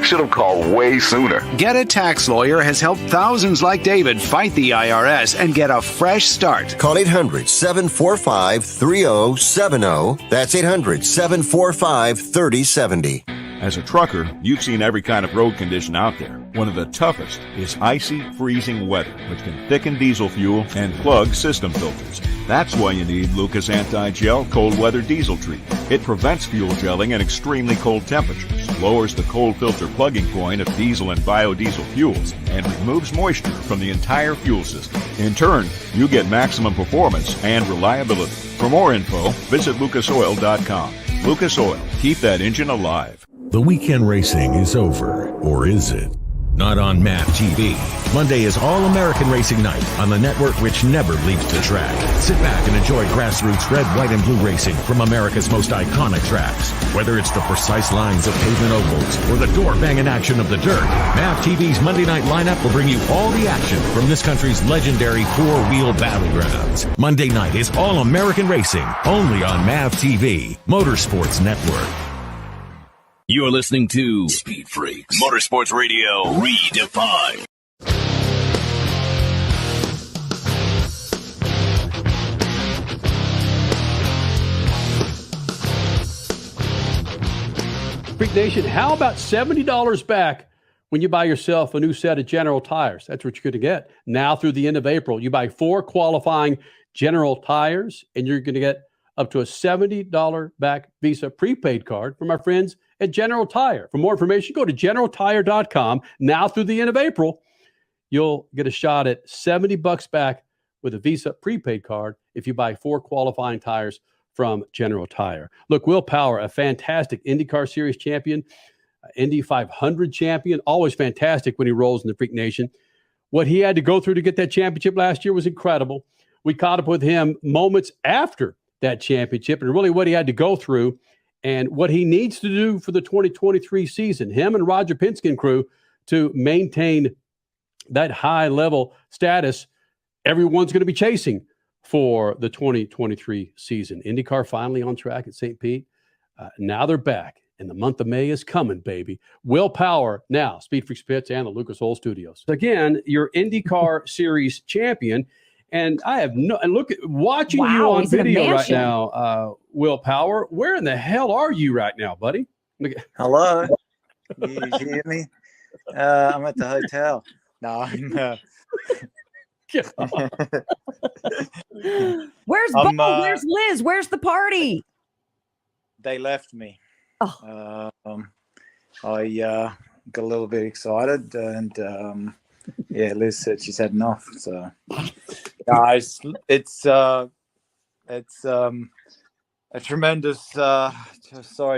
M: Should have called way sooner.
L: Get a Tax Lawyer has helped thousands like David fight the IRS and get a fresh start.
R: Call 800-745-3070. That's 800-745-3070.
S: As a trucker, you've seen every kind of road condition out there. One of the toughest is icy, freezing weather, which can thicken diesel fuel and clog system filters. That's why you need Lucas Anti-Gel Cold Weather Diesel Treatment. It prevents fuel gelling at extremely cold temperatures, lowers the cold filter plugging point of diesel and biodiesel fuels, and removes moisture from the entire fuel system. In turn, you get maximum performance and reliability. For more info, visit lucasoil.com. Lucas Oil. Keep that engine alive.
F: The weekend racing is over, or is it? Not on MAV TV. Monday is All-American Racing Night on the network which never leaves the track. Sit back and enjoy grassroots red, white, and blue racing from America's most iconic tracks. Whether it's the precise lines of pavement ovals or the door-banging action of the dirt, MAV TV's Monday night lineup will bring you all the action from this country's legendary four-wheel battlegrounds. Monday night is All-American Racing, only on MAV TV, Motorsports Network.
B: You're listening to Speed Freaks, Motorsports Radio redefined.
G: Freak Nation, how about $70 back when you buy yourself a new set of General tires? That's what you're going to get. Now through the end of April, you buy 4 qualifying General tires, and you're going to get up to a $70 back Visa prepaid card from our friends at General Tire. For more information, go to generaltire.com. Now through the end of April, you'll get a shot at $70 back with a Visa prepaid card if you buy 4 qualifying tires from General Tire. Look, Will Power, a fantastic IndyCar Series champion, Indy 500 champion, always fantastic when he rolls in the Freak Nation. What he had to go through to get that championship last year was incredible. We caught up with him moments after that championship and really what he had to go through and what he needs to do for the 2023 season, him and Roger Penske and crew, to maintain that high level status everyone's going to be chasing for the 2023 season. IndyCar finally on track at St. Pete. Now they're back, and the month of May is coming, baby. Will Power now, SpeedFreaks Pits and the Lucas Oil Studios. Again, your IndyCar Series champion, and I have no. And look, watching you on video right now, Will Power. Where in the hell are you right now, buddy?
N: Hello, you hear me? I'm at the hotel. No, I'm.
H: Where's Bo? Where's Liz? Where's the party?
N: They left me.
H: Oh.
N: I got a little bit excited, and yeah, Liz said she's had enough. So, guys, it's a tremendous. Sorry, I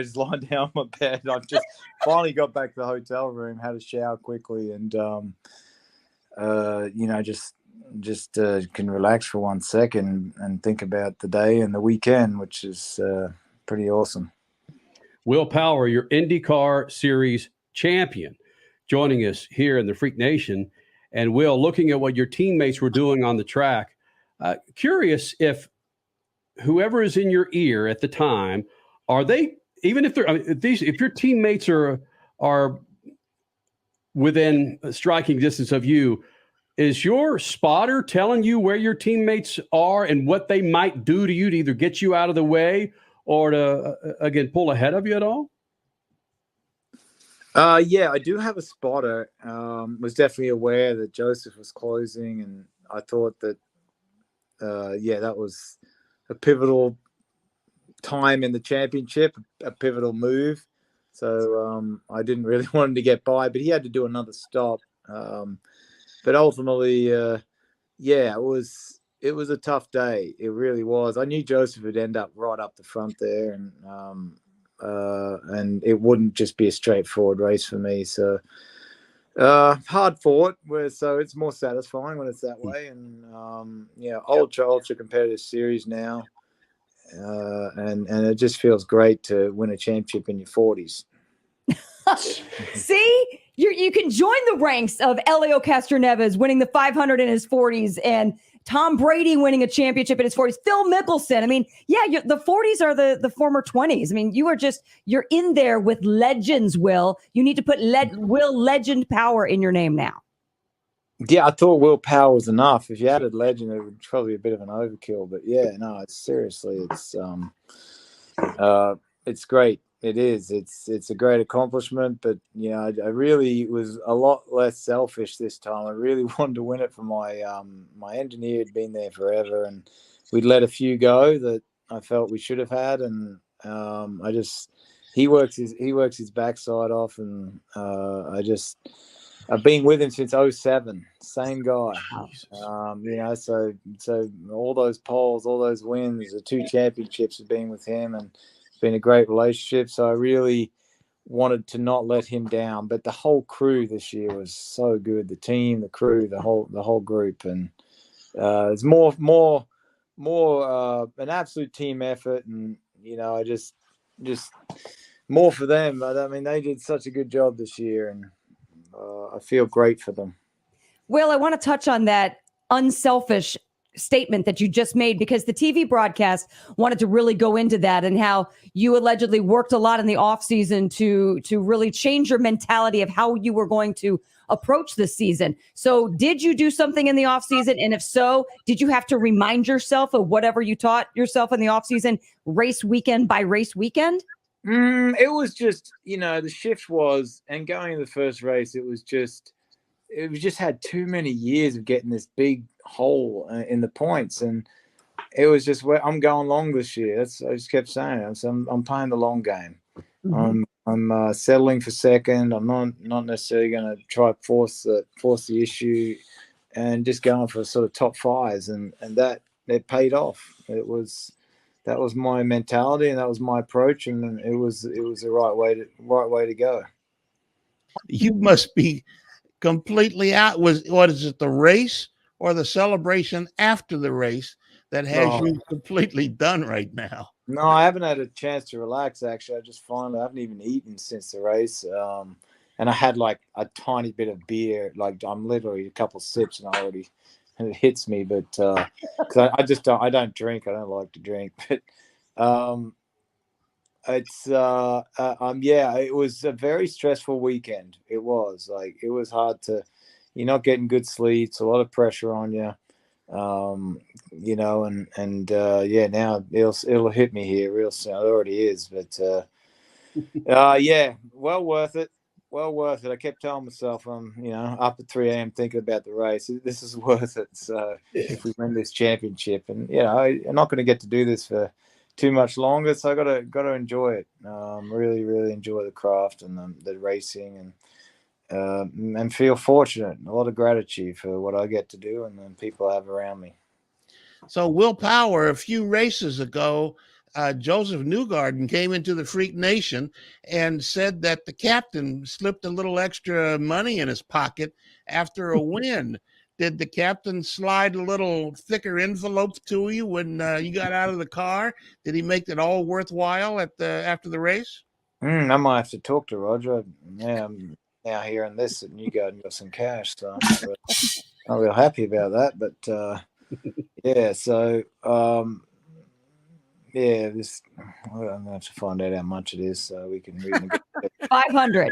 N: just lying down on my bed. I've just finally got back to the hotel room, had a shower quickly, and just can relax for 1 second and think about the day and the weekend, which is pretty awesome.
G: Will Power, your IndyCar Series champion, joining us here in the Freak Nation. And Will, looking at what your teammates were doing on the track, curious if whoever is in your ear at the time, are they, even if they're, if your teammates are within striking distance of you, is your spotter telling you where your teammates are and what they might do to you to either get you out of the way or to, again, pull ahead of you at all?
N: Yeah, I do have a spotter. Was definitely aware that Joseph was closing, and I thought that, that was a pivotal time in the championship, a pivotal move. So I didn't really want him to get by, but he had to do another stop. But ultimately, it was a tough day. It really was. I knew Joseph would end up right up the front there, and it wouldn't just be a straightforward race for me. So hard fought, so it's more satisfying when it's that way. And ultra competitive series now, and it just feels great to win a championship in your 40s.
H: See, you can join the ranks of Elio Castroneves winning the 500 in his 40s and Tom Brady winning a championship in his 40s. Phil Mickelson. I mean, the 40s are the former 20s. I mean, you're in there with legends, Will. You need to put Will Legend Power in your name now.
N: Yeah, I thought Will Power was enough. If you added legend, it would probably be a bit of an overkill. But yeah, no, it's great. It is. It's a great accomplishment, but I really was a lot less selfish this time. I really wanted to win it for my my engineer had been there forever, and we'd let a few go that I felt we should have had, and he works his backside off, and I've been with him since 2007, same guy. So all those poles, all those wins, the 2 championships have been with him, and been a great relationship. So I really wanted to not let him down. But the whole crew this year was so good. The team, the crew, the whole group, and it's more an absolute team effort. And I just more for them. But I mean, they did such a good job this year, and I feel great for them.
H: Will, I want to touch on that unselfish statement that you just made, because the TV broadcast wanted to really go into that and how you allegedly worked a lot in the off season to really change your mentality of how you were going to approach this season. So did you do something in the off season? And if so, did you have to remind yourself of whatever you taught yourself in the off season, race weekend by race weekend?
N: It was just, the shift was, and going in the first race, it was just had too many years of getting this big hole in the points, and it was just where I'm going long this year. I just kept saying it. So I'm playing the long game.
H: Mm-hmm.
N: I'm settling for second. I'm not necessarily going to try to force the issue, and just going for sort of top fives, and that it paid off. That was my mentality, and that was my approach, and it was the right way to go.
I: You must be completely out. What is it, the race or the celebration after the race that has you completely done right now?
N: No, I haven't had a chance to relax, actually. I haven't even eaten since the race. And I had like a tiny bit of beer. Like, I'm literally a couple sips and it hits me. But because I don't drink. I don't like to drink. But it was a very stressful weekend. It was hard you're not getting good sleep. It's a lot of pressure on you. Now it'll hit me here real soon. It already is, but well worth it. I kept telling myself I'm up at 3 a.m. thinking about the race. This is worth it. So if we win this championship, and I'm not going to get to do this for too much longer, so I got to enjoy it. Really, really enjoy the craft and the racing, and feel fortunate. A lot of gratitude for what I get to do and the people I have around me.
I: So Will Power, a few races ago, Joseph Newgarden came into the Freak Nation and said that the captain slipped a little extra money in his pocket after a win. Did the captain slide a little thicker envelope to you when you got out of the car? Did he make it all worthwhile after the race?
N: I might have to talk to Roger. Yeah, I'm now hearing this, and you got some cash, so I'm not real happy about that. But so I'm gonna have to find out how much it is so we can read.
H: 500.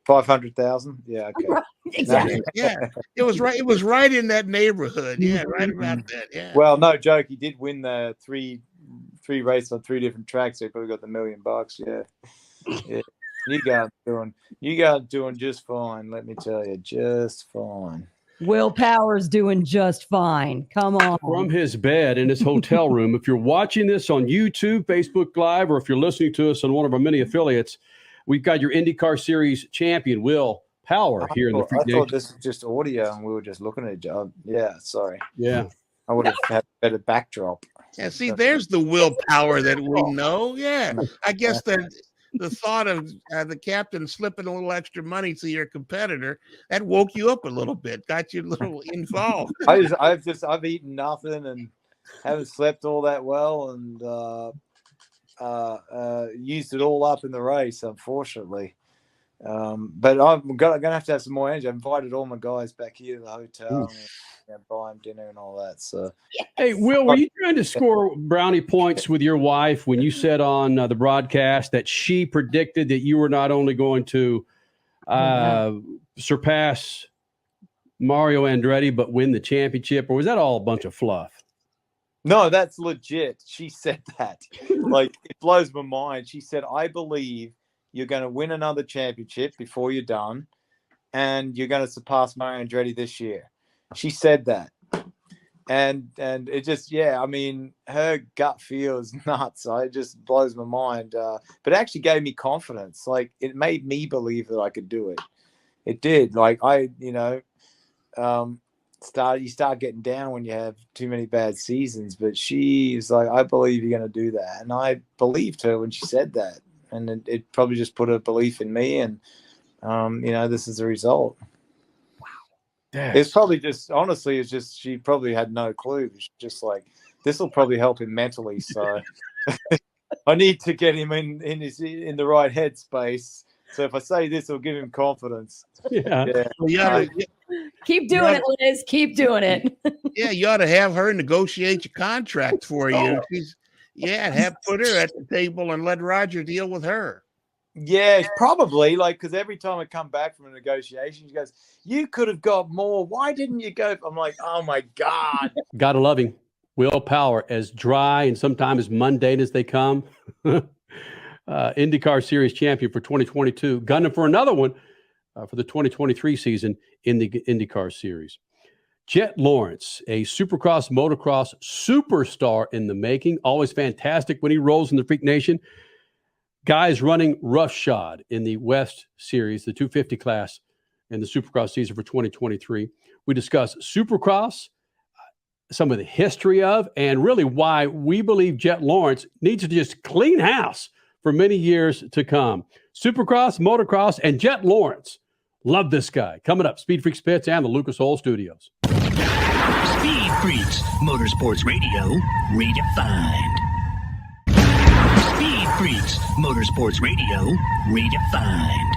N: 500,000. Yeah, okay.
H: Right, exactly.
I: Yeah, it was right. It was right in that neighborhood. Yeah, right about that. Yeah.
N: Well, no joke. He did win the three races on 3 different tracks. So he probably got the $1 million. Yeah. You guys doing just fine. Let me tell you, just fine.
H: Will Power's doing just fine. Come on.
G: From his bed in his hotel room. If you're watching this on YouTube, Facebook Live, or if you're listening to us on one of our many affiliates, we've got your IndyCar Series champion, Will Power, here in the Freak Nation.
N: I thought this was just audio and we were just looking at each other. Yeah, sorry.
G: Yeah.
N: I would have had a better backdrop.
I: Yeah, see, there's the Will Power that we know. Yeah, I guess that the thought of the captain slipping a little extra money to your competitor, that woke you up a little bit, got you a little involved.
N: I've eaten nothing and haven't slept all that well, and used it all up in the race, unfortunately. But I'm gonna have to have some more energy. I invited all my guys back here to the hotel and buy them dinner and all that. So,
G: hey, Will, were you trying to score brownie points with your wife when you said on the broadcast that she predicted that you were not only going to surpass Mario Andretti but win the championship, or was that all a bunch of fluff?
N: No, that's legit. She said that. Like, it blows my mind. She said, "I believe you're going to win another championship before you're done, and you're going to surpass Mario Andretti this year." She said that. And it just, I mean, her gut feel is nuts. It just blows my mind. But it actually gave me confidence. Like, it made me believe that I could do it. It did. Like, you start getting down when you have too many bad seasons. But she's like, "I believe you're going to do that." And I believed her when she said that. And it probably just put a belief in me. And, this is the result.
G: Wow.
N: It's probably just, honestly, it's just, she probably had no clue. She's just like, this will probably help him mentally. So I need to get him in the right headspace. So if I say this, it'll give him confidence.
G: Yeah.
H: Keep doing it, Liz. Keep doing it.
I: Yeah, you ought to have her negotiate your contract for you. Put her at the table and let Roger deal with her.
N: Yeah, probably. Because every time I come back from a negotiation, she goes, "You could have got more. Why didn't you go?" I'm like, "Oh my God."
G: Gotta love him. Will Power, as dry and sometimes as mundane as they come. IndyCar Series champion for 2022. Gunning for another one for the 2023 season in the IndyCar Series. Jet Lawrence, a Supercross, motocross superstar in the making. Always fantastic when he rolls in the Freak Nation. guys running roughshod in the West Series, the 250 class in the Supercross season for 2023. We discuss Supercross, some of the history of, and really why we believe Jet Lawrence needs to just clean house for many years to come. Supercross, motocross, and Jet Lawrence. Love this guy. Coming up, Speed Freaks Pits and the Lucas Oil Studios.
B: Speed Freaks, Motorsports Radio, redefined. Speed Freaks, Motorsports Radio, redefined.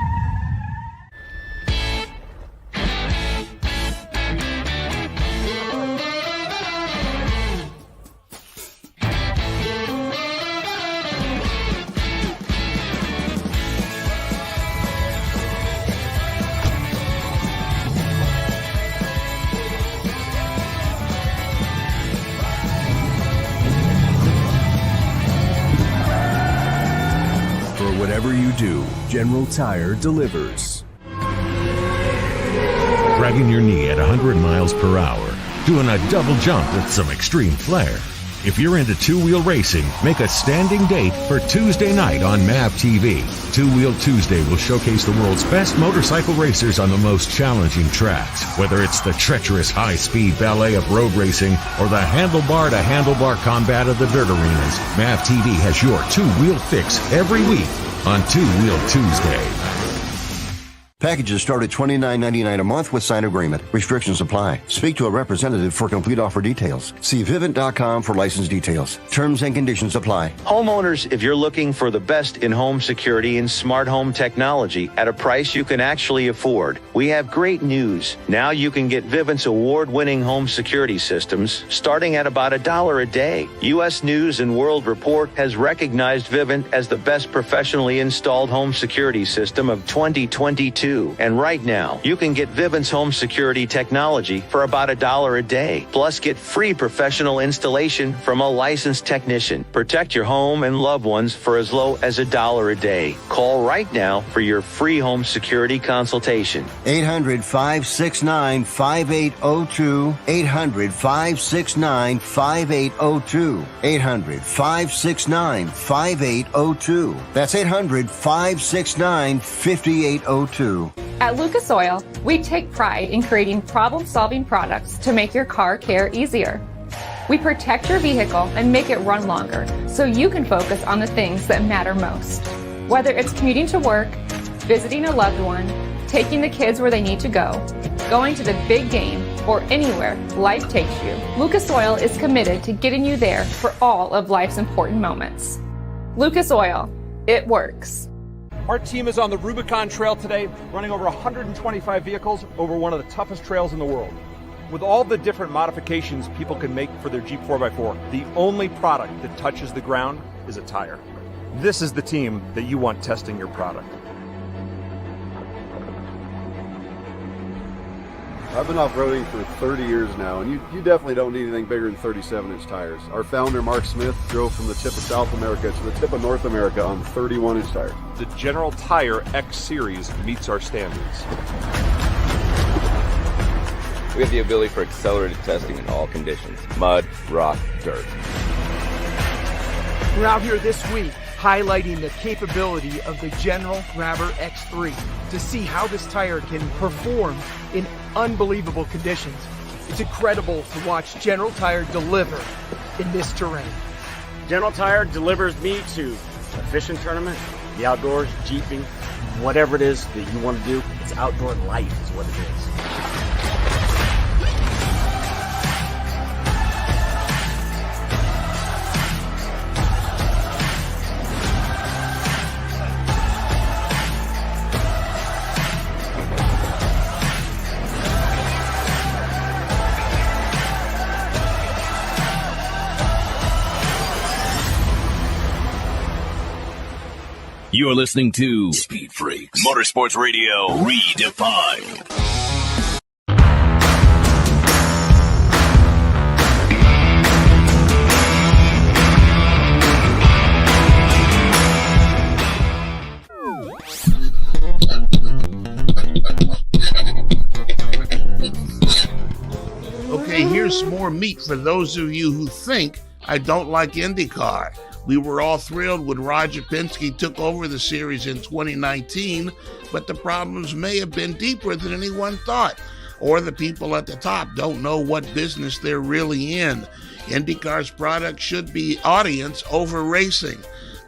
O: Whatever you do, General Tire delivers.
P: Dragging your knee at 100 miles per hour, doing a double jump with some extreme flair. If you're into two-wheel racing, make a standing date for Tuesday night on MAV TV. Two-Wheel Tuesday will showcase the world's best motorcycle racers on the most challenging tracks. Whether it's the treacherous high-speed ballet of road racing or the handlebar-to-handlebar combat of the dirt arenas, MAV TV has your two-wheel fix every week on Two-Wheel Tuesday.
R: Packages start at $29.99 a month with sign agreement. Restrictions apply. Speak to a representative for complete offer details. See Vivint.com for license details. Terms and conditions apply.
J: Homeowners, if you're looking for the best in home security and smart home technology at a price you can actually afford, we have great news. Now you can get Vivint's award-winning home security systems starting at about $1 a day. U.S. News and World Report has recognized Vivint as the best professionally installed home security system of 2022. And right now, you can get Vivint's home security technology for about $1 a day. Plus, get free professional installation from a licensed technician. Protect your home and loved ones for as low as $1 a day. Call right now for your free home security consultation.
R: 800-569-5802. 800-569-5802. 800-569-5802. That's 800-569-5802.
Q: At Lucas Oil, we take pride in creating problem-solving products to make your car care easier. We protect your vehicle and make it run longer so you can focus on the things that matter most. Whether it's commuting to work, visiting a loved one, taking the kids where they need to go, going to the big game, or anywhere life takes you, Lucas Oil is committed to getting you there for all of life's important moments. Lucas Oil, it works.
T: Our team is on the Rubicon Trail today, running over 125 vehicles over one of the toughest trails in the world. With all the different modifications people can make for their Jeep 4x4, the only product that touches the ground is a tire. This is the team that you want testing your product.
U: I've been off-roading for 30 years now, and you definitely don't need anything bigger than 37-inch tires. Our founder, Mark Smith, drove from the tip of South America to the tip of North America on 31-inch tires.
T: The General Tire X Series meets our standards.
X: We have the ability for accelerated testing in all conditions: mud, rock, dirt.
Y: We're out here this week highlighting the capability of the General Grabber X3 to see how this tire can perform in unbelievable conditions. It's incredible to watch General Tire deliver in this terrain.
Z: General Tire delivers me to a fishing tournament, the outdoors, jeeping, whatever it is that you want to do. It's outdoor life is what it is.
B: You're listening to Speed Freaks, Motorsports Radio Redefined.
I: Okay, here's some more meat for those of you who think I don't like IndyCar. We were all thrilled when Roger Penske took over the series in 2019, but the problems may have been deeper than anyone thought, or the people at the top don't know what business they're really in. IndyCar's product should be audience over racing.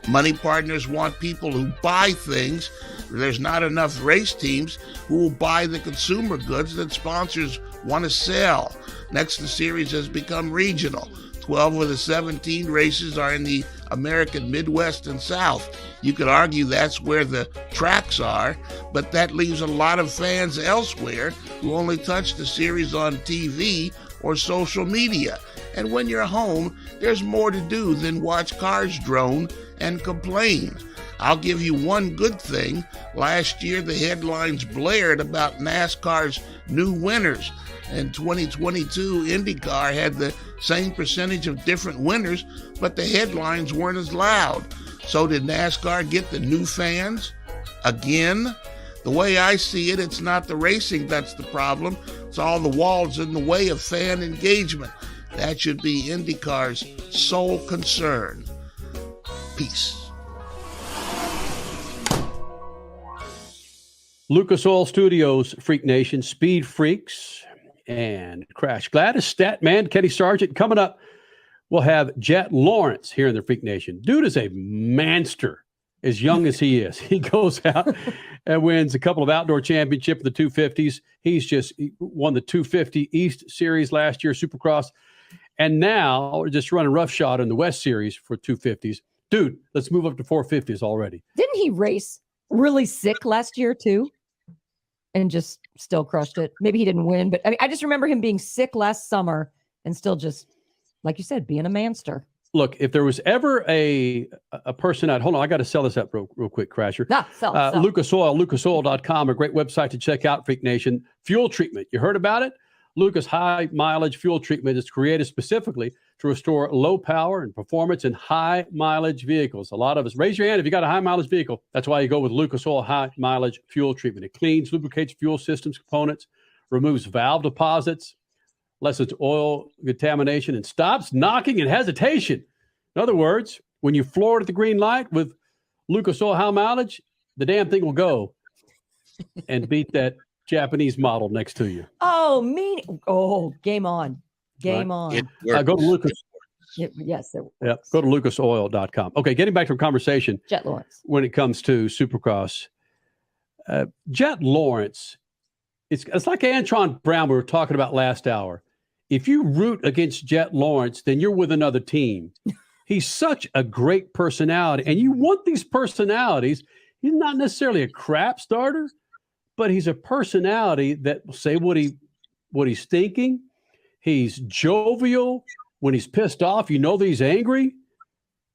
I: Money partners want people who buy things. There's not enough race teams who will buy the consumer goods that sponsors want to sell. Next, the series has become regional. 12 of the 17 races are in the American Midwest and South. You could argue that's where the tracks are, but that leaves a lot of fans elsewhere who only touch the series on TV or social media. And when you're home, there's more to do than watch cars drone and complain. I'll give you one good thing. Last year, the headlines blared about NASCAR's new winners. In 2022, IndyCar had the same percentage of different winners, but the headlines weren't as loud. So did NASCAR get the new fans? Again? The way I see it, it's not the racing that's the problem. It's all the walls in the way of fan engagement. That should be IndyCar's sole concern. Peace.
G: Lucas Oil Studios, Freak Nation, Speed Freaks, and Crash Gladys, Statman, Kenny Sargent. Coming up, we'll have Jet Lawrence here in the Freak Nation. Dude is a manster, as young as he is. He goes out and wins a couple of outdoor championships, the 250s. He won the 250 East Series last year, Supercross. And now just running roughshod in the West Series for 250s. Dude, let's move up to 450s already.
H: Didn't he race really sick last year too? And just still crushed it. Maybe he didn't win, but I just remember him being sick last summer and still just, like you said, being a manster.
G: Look, if there was ever a person out, hold on, I got to sell this up real quick, Crasher.
H: Sell.
G: Lucas Oil, lucasoil.com, a great website to check out, Freak Nation. Fuel treatment. You heard about it? Lucas high mileage fuel treatment is created specifically to restore low power and performance in high mileage vehicles. A lot of us, raise your hand if you got a high mileage vehicle. That's why you go with Lucas Oil high mileage fuel treatment. It cleans, lubricates fuel systems components, removes valve deposits, lessens oil contamination, and stops knocking and hesitation. In other words, when you floor it at the green light with Lucas Oil high mileage, the damn thing will go and beat that Japanese model next to you.
H: Game on. Game on.
G: Go to Lucas.
H: Yes.
G: Go to lucasoil.com. Okay, getting back to the conversation.
H: Jet Lawrence.
G: When it comes to Supercross, Jet Lawrence, it's like Antron Brown we were talking about last hour. If you root against Jet Lawrence, then you're with another team. He's such a great personality, and you want these personalities. He's not necessarily a crap starter, but he's a personality that will say what he's thinking. He's jovial. When he's pissed off, you know that he's angry.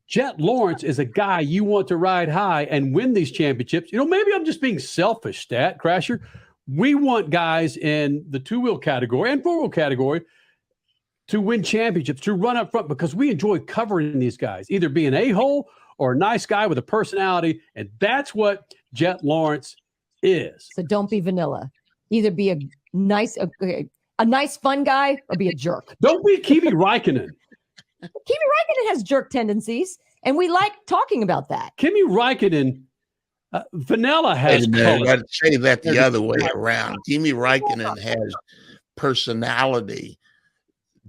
G: Jet Lawrence is a guy you want to ride high and win these championships. Maybe I'm just being selfish, Stat Crasher. We want guys in the two-wheel category and four-wheel category to win championships, to run up front, because we enjoy covering these guys, either being an a-hole or a nice guy with a personality, and that's what Jet Lawrence is.
H: So don't be vanilla. Either be a nice fun guy or be a jerk.
G: Don't be Kimi Räikkönen.
H: Kimi Räikkönen has jerk tendencies, and we like talking about that.
G: Kimi Räikkönen, vanilla has color.
I: I'd say that the other way around. Kimi Räikkönen has personality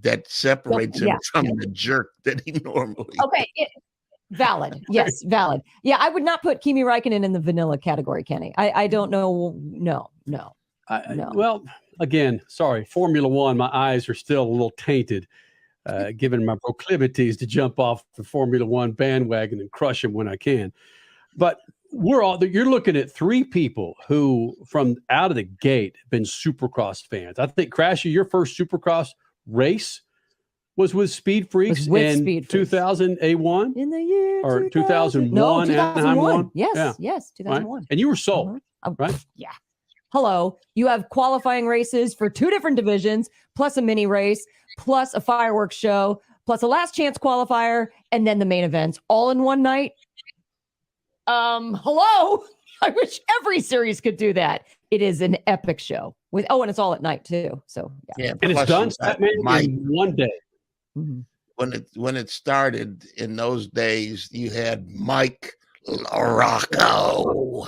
I: that separates him from the jerk that he normally is.
H: Valid. Yes, valid. Yeah, I would not put Kimi Räikkönen in the vanilla category, Kenny. I don't know. No.
G: Well, again, sorry, Formula One, my eyes are still a little tainted, given my proclivities to jump off the Formula One bandwagon and crush them when I can. But you're looking at three people who, from out of the gate, have been Supercross fans. I think, Crasher, your first Supercross race was with Speed Freaks in 2001?
H: In the year
G: or 2001?
H: No,
G: 2001.
H: Yes, 2001.
G: Right? And you were sold, right?
H: Yeah. Hello. You have qualifying races for two different divisions, plus a mini race, plus a fireworks show, plus a last chance qualifier, and then the main events all in one night. Hello. I wish every series could do that. It is an epic show and it's all at night too. So
I: yeah
G: and it's done in one day.
I: Mm-hmm. when it started in those days, you had Mike LaRocco.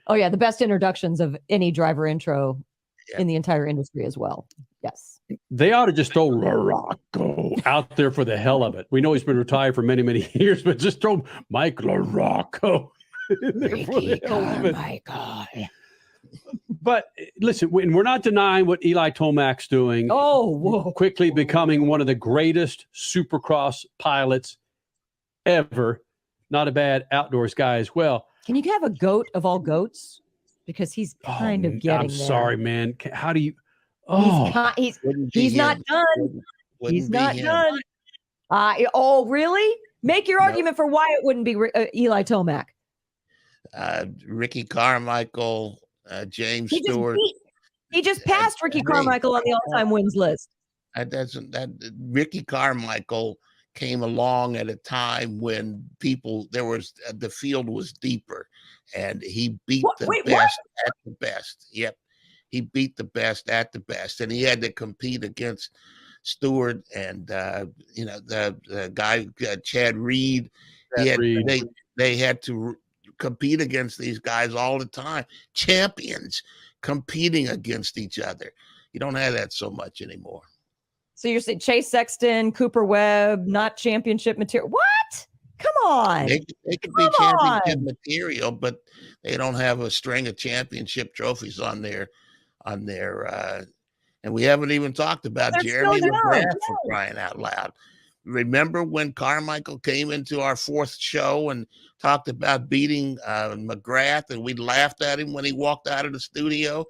H: Oh yeah, the best introductions of any driver intro in the entire industry as well. Yes.
G: They ought to just throw LaRocco out there for the hell of it. We know he's been retired for many, many years, but just throw Mike LaRocco in there for the hell of it.
H: Michael.
G: But listen, we're not denying what Eli Tomac's doing.
H: Oh, whoa.
G: Quickly becoming one of the greatest Supercross pilots ever. Not a bad outdoors guy as well.
H: Can you have a goat of all goats? Because he's kind of getting
G: I'm
H: there.
G: sorry, man. How do you? Oh,
H: He's not done. He's not done. Oh, really? Make your argument for why it wouldn't be Eli Tomac.
I: Ricky Carmichael, James Stewart.
H: He just passed Ricky Carmichael on the all-time wins list.
I: Ricky Carmichael came along at a time when the field was deeper, and he beat best at the best. Yep, he beat the best at the best, and he had to compete against Stewart and the guy Chad Reed. They had to compete against these guys all the time. Champions competing against each other. You don't have that so much anymore.
H: So you're saying Chase Sexton, Cooper Webb, not championship material? What? Come on.
I: They could be championship material, but they don't have a string of championship trophies on their and we haven't even talked about Jeremy McGrath for crying out loud. Remember when Carmichael came into our fourth show and talked about beating McGrath, and we laughed at him when he walked out of the studio?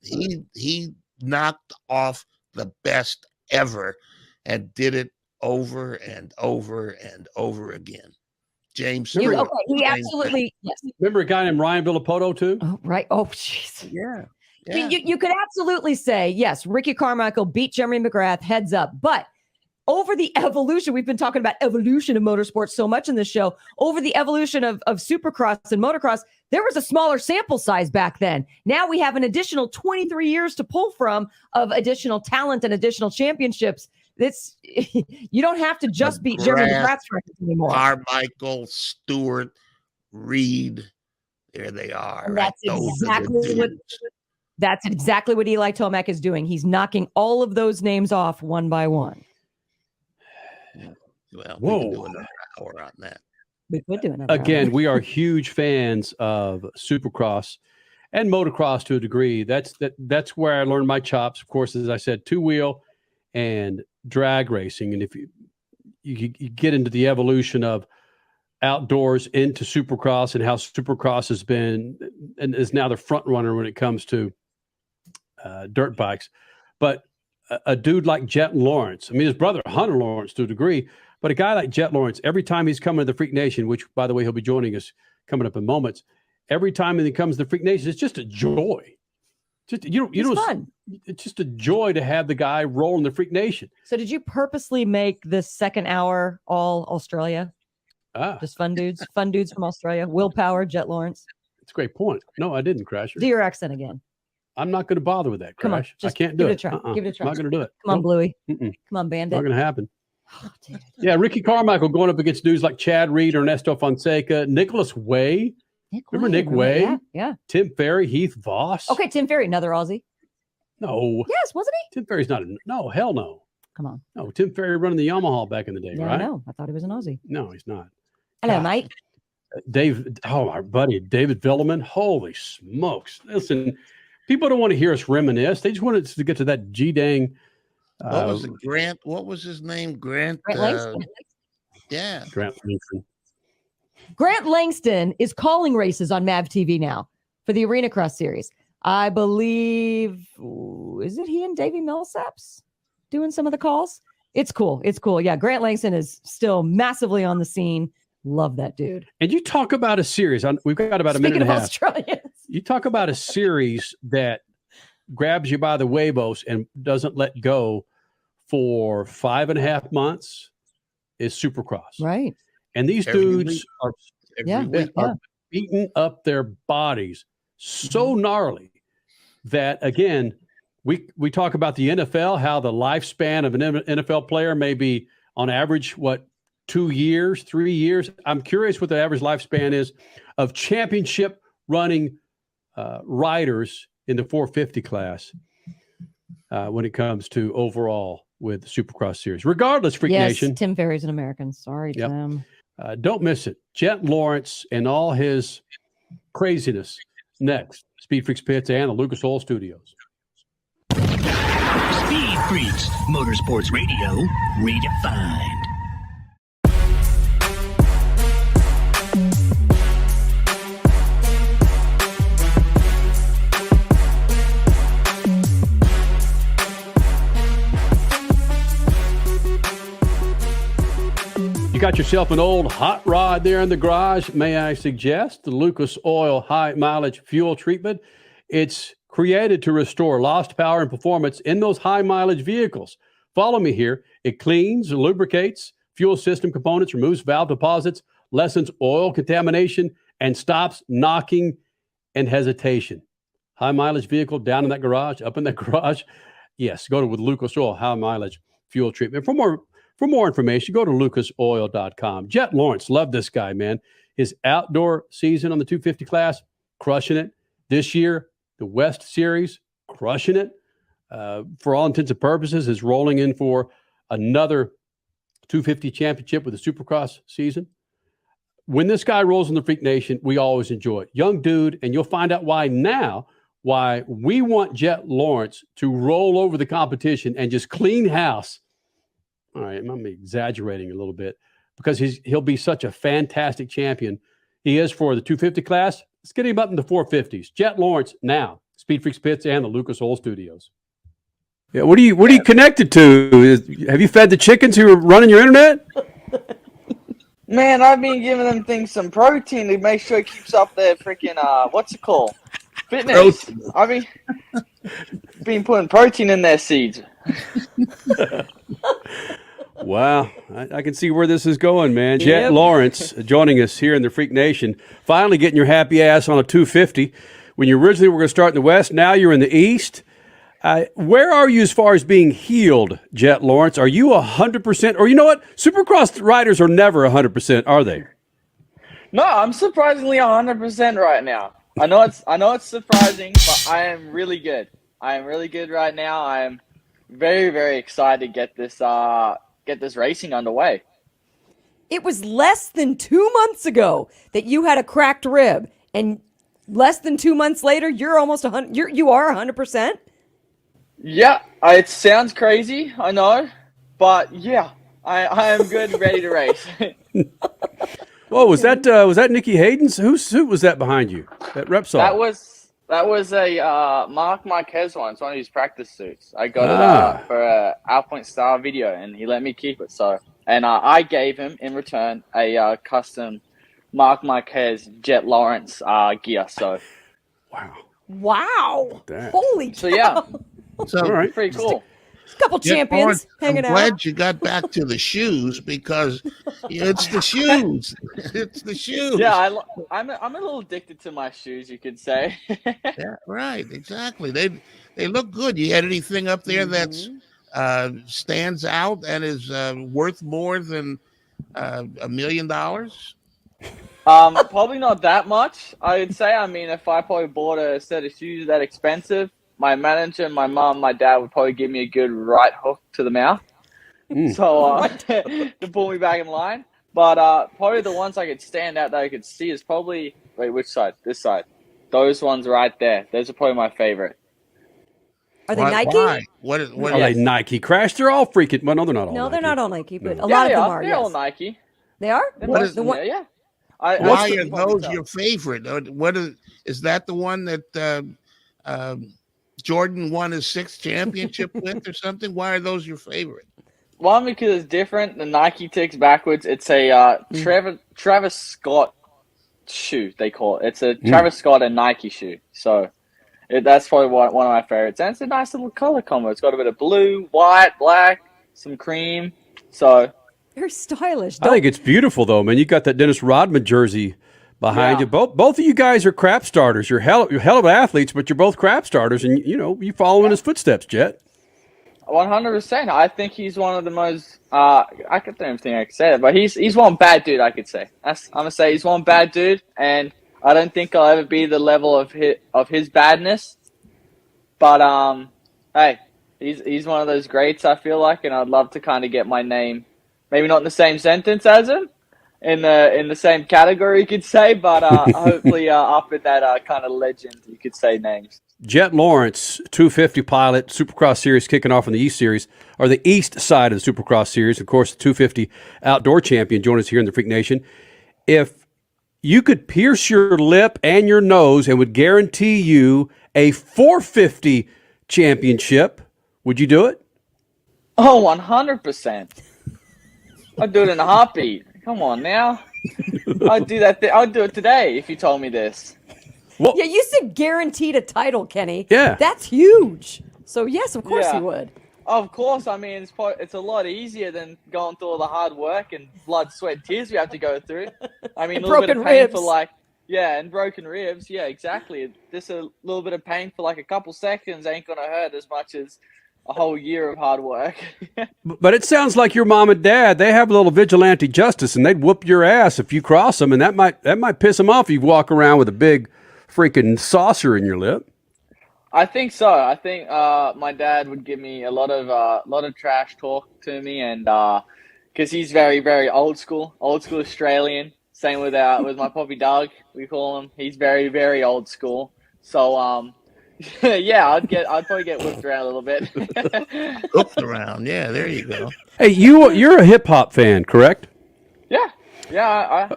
I: He knocked off the best ever and did it over and over and over again. James Stewart.
H: He absolutely, yes.
G: Remember a guy named Ryan Villapoto too?
H: Oh, right. Oh, jeez.
I: Yeah.
H: You could absolutely say, yes, Ricky Carmichael beat Jeremy McGrath heads up, but over the evolution, we've been talking about evolution of motorsports so much in this show, over the evolution of Supercross and motocross, there was a smaller sample size back then. Now we have an additional 23 years to pull from of additional talent and additional championships. You don't have to just beat Jeremy McGrath's records anymore.
I: Carmichael, Stewart, Reed, there they are.
H: And that's exactly what Eli Tomac is doing. He's knocking all of those names off one by one.
I: Well, we can do another hour on that.
H: We could do another
G: Again,
H: hour.
G: we are huge fans of Supercross and motocross to a degree. That's where I learned my chops. Of course, as I said, two-wheel and drag racing. And if you get into the evolution of outdoors into Supercross and how Supercross has been and is now the front runner when it comes to dirt bikes. But a dude like Jet Lawrence, I mean, his brother Hunter Lawrence to a degree, but a guy like Jet Lawrence, every time he's coming to the Freak Nation, which, by the way, he'll be joining us coming up in moments, every time he comes to the Freak Nation, it's just a joy. It's fun. It's just a joy to have the guy roll in the Freak Nation.
H: So did you purposely make this second hour all Australia? Just fun dudes from Australia. Willpower, Jet Lawrence.
G: It's a great point. No, I didn't, Crasher.
H: Do your accent again.
G: I'm not going to bother with that, Crash.
H: Come on,
G: I can't do
H: give
G: it.
H: it a try. Give it a try.
G: I'm not going to do it.
H: Come on, Bluey.
G: Mm-mm.
H: Come on, Bandit.
G: Not going to happen. Yeah, Ricky Carmichael going up against dudes like Chad Reed, Ernesto Fonseca, Nicholas Way. Remember Nick Way?
H: Yeah.
G: Tim Ferry, Heath Voss.
H: Okay, Tim Ferry, another Aussie.
G: No.
H: Yes, wasn't he?
G: Tim Ferry's not. No, hell no.
H: Come on.
G: No, Tim Ferry running the Yamaha back in the day,
H: Yeah,
G: right?
H: I know. I thought he was an Aussie.
G: No, he's not.
H: Hello, mate.
G: Our buddy David Villeman. Holy smokes! Listen, people don't want to hear us reminisce. They just want us to get to that G-dang.
I: What was it, Grant? What was his name? Grant
H: Langston.
I: Yeah.
G: Grant Langston.
H: Grant Langston is calling races on MAV TV now for the Arena Cross Series. I believe, is it he and Davey Millsaps doing some of the calls? It's cool. It's cool. Yeah, Grant Langston is still massively on the scene. Love that dude.
G: And you talk about a series. We've got about a minute and a half.
H: Australians.
G: You talk about a series that grabs you by the huevos and doesn't let go for 5.5 months is Supercross.
H: Right.
G: And these dudes are beating up their bodies so gnarly that, again, We talk about the NFL, how the lifespan of an NFL player may be on average, 2 years, 3 years. I'm curious what the average lifespan is of championship running riders in the 450 class when it comes to overall with the Supercross series. Regardless, Freak Nation.
H: Tim Ferry's an American. Sorry,
G: Yep.
H: Tim.
G: Don't miss it. Jet Lawrence and all his craziness next. Speed Freaks Pits and the Lucas Oil Studios.
B: Speed Freaks, Motorsports Radio, redefined.
G: You got yourself an old hot rod there in the garage. May I suggest the Lucas Oil High Mileage Fuel Treatment? It's created to restore lost power and performance in those high mileage vehicles. Follow me here. It cleans, lubricates fuel system components, removes valve deposits, lessens oil contamination, and stops knocking and hesitation. High mileage vehicle down in that garage, up in that garage. Yes, go to with Lucas Oil High Mileage Fuel Treatment. For more information, go to lucasoil.com. Jet Lawrence, love this guy, man. His outdoor season on the 250 class, crushing it. This year, the West Series, crushing it. For all intents and purposes, is rolling in for another 250 championship with the Supercross season. When this guy rolls in the Freak Nation, we always enjoy it. Young dude, and you'll find out why we want Jet Lawrence to roll over the competition and just clean house. All right, I'm exaggerating a little bit because he'll be such a fantastic champion. He is for the 250 class. Let's get him up in the 450s. Jet Lawrence now, Speed Freaks Pits and the Lucas Oil Studios. Yeah, what are you connected to? Have you fed the chickens who are running your internet?
A: Man, I've been giving them things some protein to make sure it keeps up their freaking what's it called? Fitness. I mean, been putting protein in their seeds.
G: Wow, I can see where this is going, man. Jet Lawrence joining us here in the Freak Nation. Finally getting your happy ass on a 250. When you originally were going to start in the West, now you're in the East. Where are you as far as being healed, Jet Lawrence? Are you 100%? Or you know what? Supercross riders are never 100%, are they?
A: No, I'm surprisingly 100% right now. I know it's surprising, but I am really good. I am really good right now. I am very, very excited to get this racing underway.
H: It was less than 2 months ago that you had a cracked rib, and less than 2 months later, you're almost 100. You are 100%.
A: Yeah, it sounds crazy, I know, but yeah, I am good and ready to race.
G: Whoa, was that Nikki Hayden's? Whose suit was that behind you? That Repsol?
A: That was a Mark Marquez one. It's one of his practice suits. I got it for a Alpine Star video, and he let me keep it. So, and I gave him in return a custom Mark Marquez Jet Lawrence gear. So,
H: wow, holy cow.
A: So yeah,
I: So
A: pretty cool.
H: A couple champions hanging
I: I'm
H: out.
I: glad you got back to the shoes because it's the shoes. It's the shoes.
A: Yeah, I'm a little addicted to my shoes, you could say.
I: Yeah, right. Exactly. They look good. You had anything up there that's stands out and is worth more than $1 million?
A: Probably not that much. I would say. I mean, if I probably bought a set of shoes that expensive, my manager, my mom, my dad would probably give me a good right hook to the mouth. So to pull me back in line. But probably the ones I could stand out that I could see is probably which side? This side. Those ones right there. Those are probably my favorite.
H: Are they Nike?
I: Why? What are
G: they Nike? Crash? They're all freaking. Well, no, they're not all.
H: No,
G: Nike.
H: they're not all Nike, but a lot of them are.
A: They're all Nike.
H: They are.
I: What is,
A: yeah.
I: Why are those your favorite? What is that the one that Jordan won his 6th championship with or something? Why are those your favorite?
A: One, because it's different. The Nike ticks backwards. It's a Travis Scott shoe, they call it. It's a Travis Scott and Nike shoe. So that's probably one of my favorites. And it's a nice little color combo. It's got a bit of blue, white, black, some cream. So
H: very stylish.
G: I think it's beautiful, though, man. You got that Dennis Rodman jersey behind you. Both of you guys are crap starters. You're hell of athletes, but you're both crap starters, and you follow in his footsteps, Jet.
A: 100%. I think he's one of the most. I don't even think I could say it, but he's one bad dude. I could say. I'm gonna say he's one bad dude, and I don't think I'll ever be the level of his badness. But hey, he's one of those greats. I feel like, and I'd love to kind of get my name, maybe not in the same sentence as him, in the same category, you could say, but hopefully up in that kind of legend, you could say, names.
G: Jet Lawrence, 250 pilot, Supercross Series kicking off in the East Series, or the East side of the Supercross Series. Of course, the 250 outdoor champion joined us here in the Freak Nation. If you could pierce your lip and your nose and would guarantee you a 450 championship, would you do it?
A: Oh, 100%. I'd do it in a heartbeat. Come on now. I'd do that. I'd do it today if you told me this.
H: Well, yeah, you said guaranteed a title, Kenny.
G: Yeah.
H: That's huge. So, yes, of course you would.
A: Of course. I mean, it's a lot easier than going through all the hard work and blood, sweat, tears we have to go through. I mean, a little bit of pain for and broken ribs. Yeah, exactly. Just a little bit of pain for a couple seconds ain't going to hurt as much as a whole year of hard work.
G: But it sounds like your mom and dad, they have a little vigilante justice, and they'd whoop your ass if you cross them, and that might piss them off if you walk around with a big freaking saucer in your lip.
A: I think so. I think my dad would give me a lot of trash talk to me, and because he's very, very old school Australian. Same with my puppy dog, we call him. He's very, very old school. So yeah, I'd probably get whipped around a little bit.
I: Whipped around, yeah. There you go.
G: Hey, you're a hip hop fan, correct?
A: Yeah,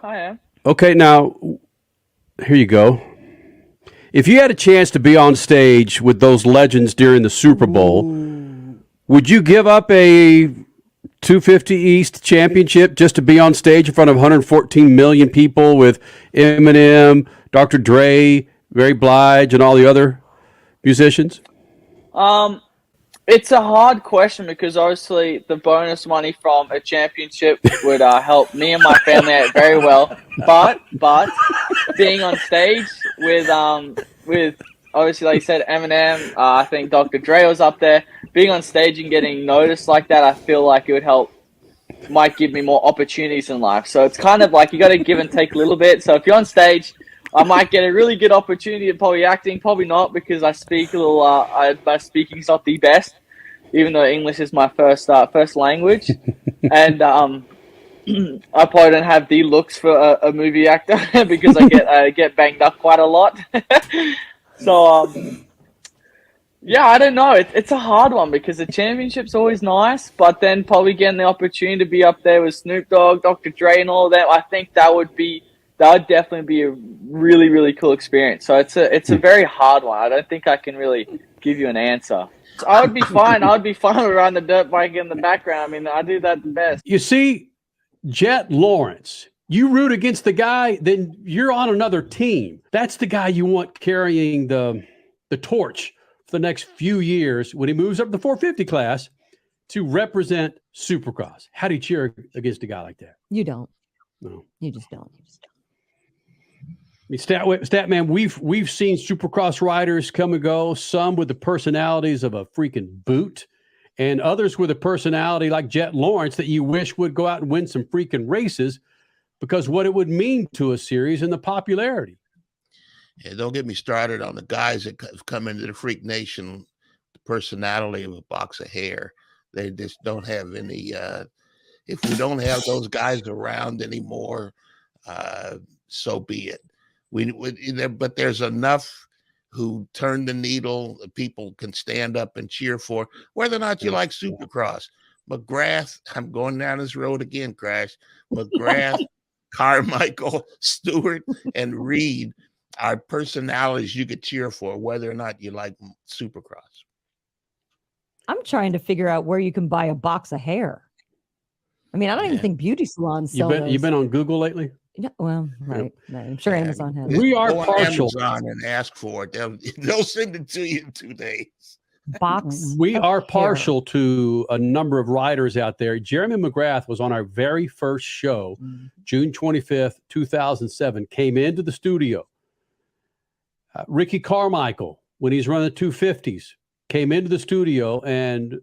A: I am.
G: Okay, now here you go. If you had a chance to be on stage with those legends during the Super Bowl, would you give up a 250 East championship just to be on stage in front of 114 million people with Eminem, Dr. Dre, Mary Blige, and all the other musicians?
A: It's a hard question because obviously the bonus money from a championship would help me and my family out very well. But being on stage with obviously, like you said, Eminem, I think Dr. Dre was up there. Being on stage and getting noticed like that, I feel like it might give me more opportunities in life. So it's kind of like you got to give and take a little bit. So if you're on stage, I might get a really good opportunity at probably acting, probably not because I speak a little. My speaking's not the best, even though English is my first language, and I probably don't have the looks for a movie actor because I get banged up quite a lot. So yeah, I don't know. It's a hard one because the championship's always nice, but then probably getting the opportunity to be up there with Snoop Dogg, Dr. Dre, and all that, I think that would definitely be a really, really cool experience. So it's a very hard one. I don't think I can really give you an answer. I would be fine. I would be fine with riding the dirt bike in the background. I mean, I do that the best.
G: You see, Jet Lawrence, you root against the guy, then you're on another team. That's the guy you want carrying the torch for the next few years when he moves up the 450 class to represent Supercross. How do you cheer against a guy like that?
H: You don't.
G: No.
H: You just don't.
G: I mean, Statman, we've seen Supercross riders come and go, some with the personalities of a freaking boot, and others with a personality like Jet Lawrence that you wish would go out and win some freaking races because what it would mean to a series and the popularity.
I: Yeah, don't get me started on the guys that have come into the Freak Nation, the personality of a box of hair. They just don't have any. If we don't have those guys around anymore, so be it. But there's enough who turn the needle that people can stand up and cheer for, whether or not you like Supercross. McGrath, I'm going down this road again, Crash. McGrath, Carmichael, Stewart, and Reed are personalities you could cheer for, whether or not you like Supercross.
H: I'm trying to figure out where you can buy a box of hair. I mean, I don't even think beauty salons sell those.
G: You been on Google lately?
H: Yeah, well, right. I'm sure Amazon has.
G: We are
I: Go on
G: partial.
I: Amazon and ask for it. They'll send it to you in 2 days.
H: box.
G: We
H: of
G: are
H: hair.
G: partial to a number of riders out there. Jeremy McGrath was on our very first show, June 25th, 2007, came into the studio. Ricky Carmichael, when he's running the 250s, came into the studio and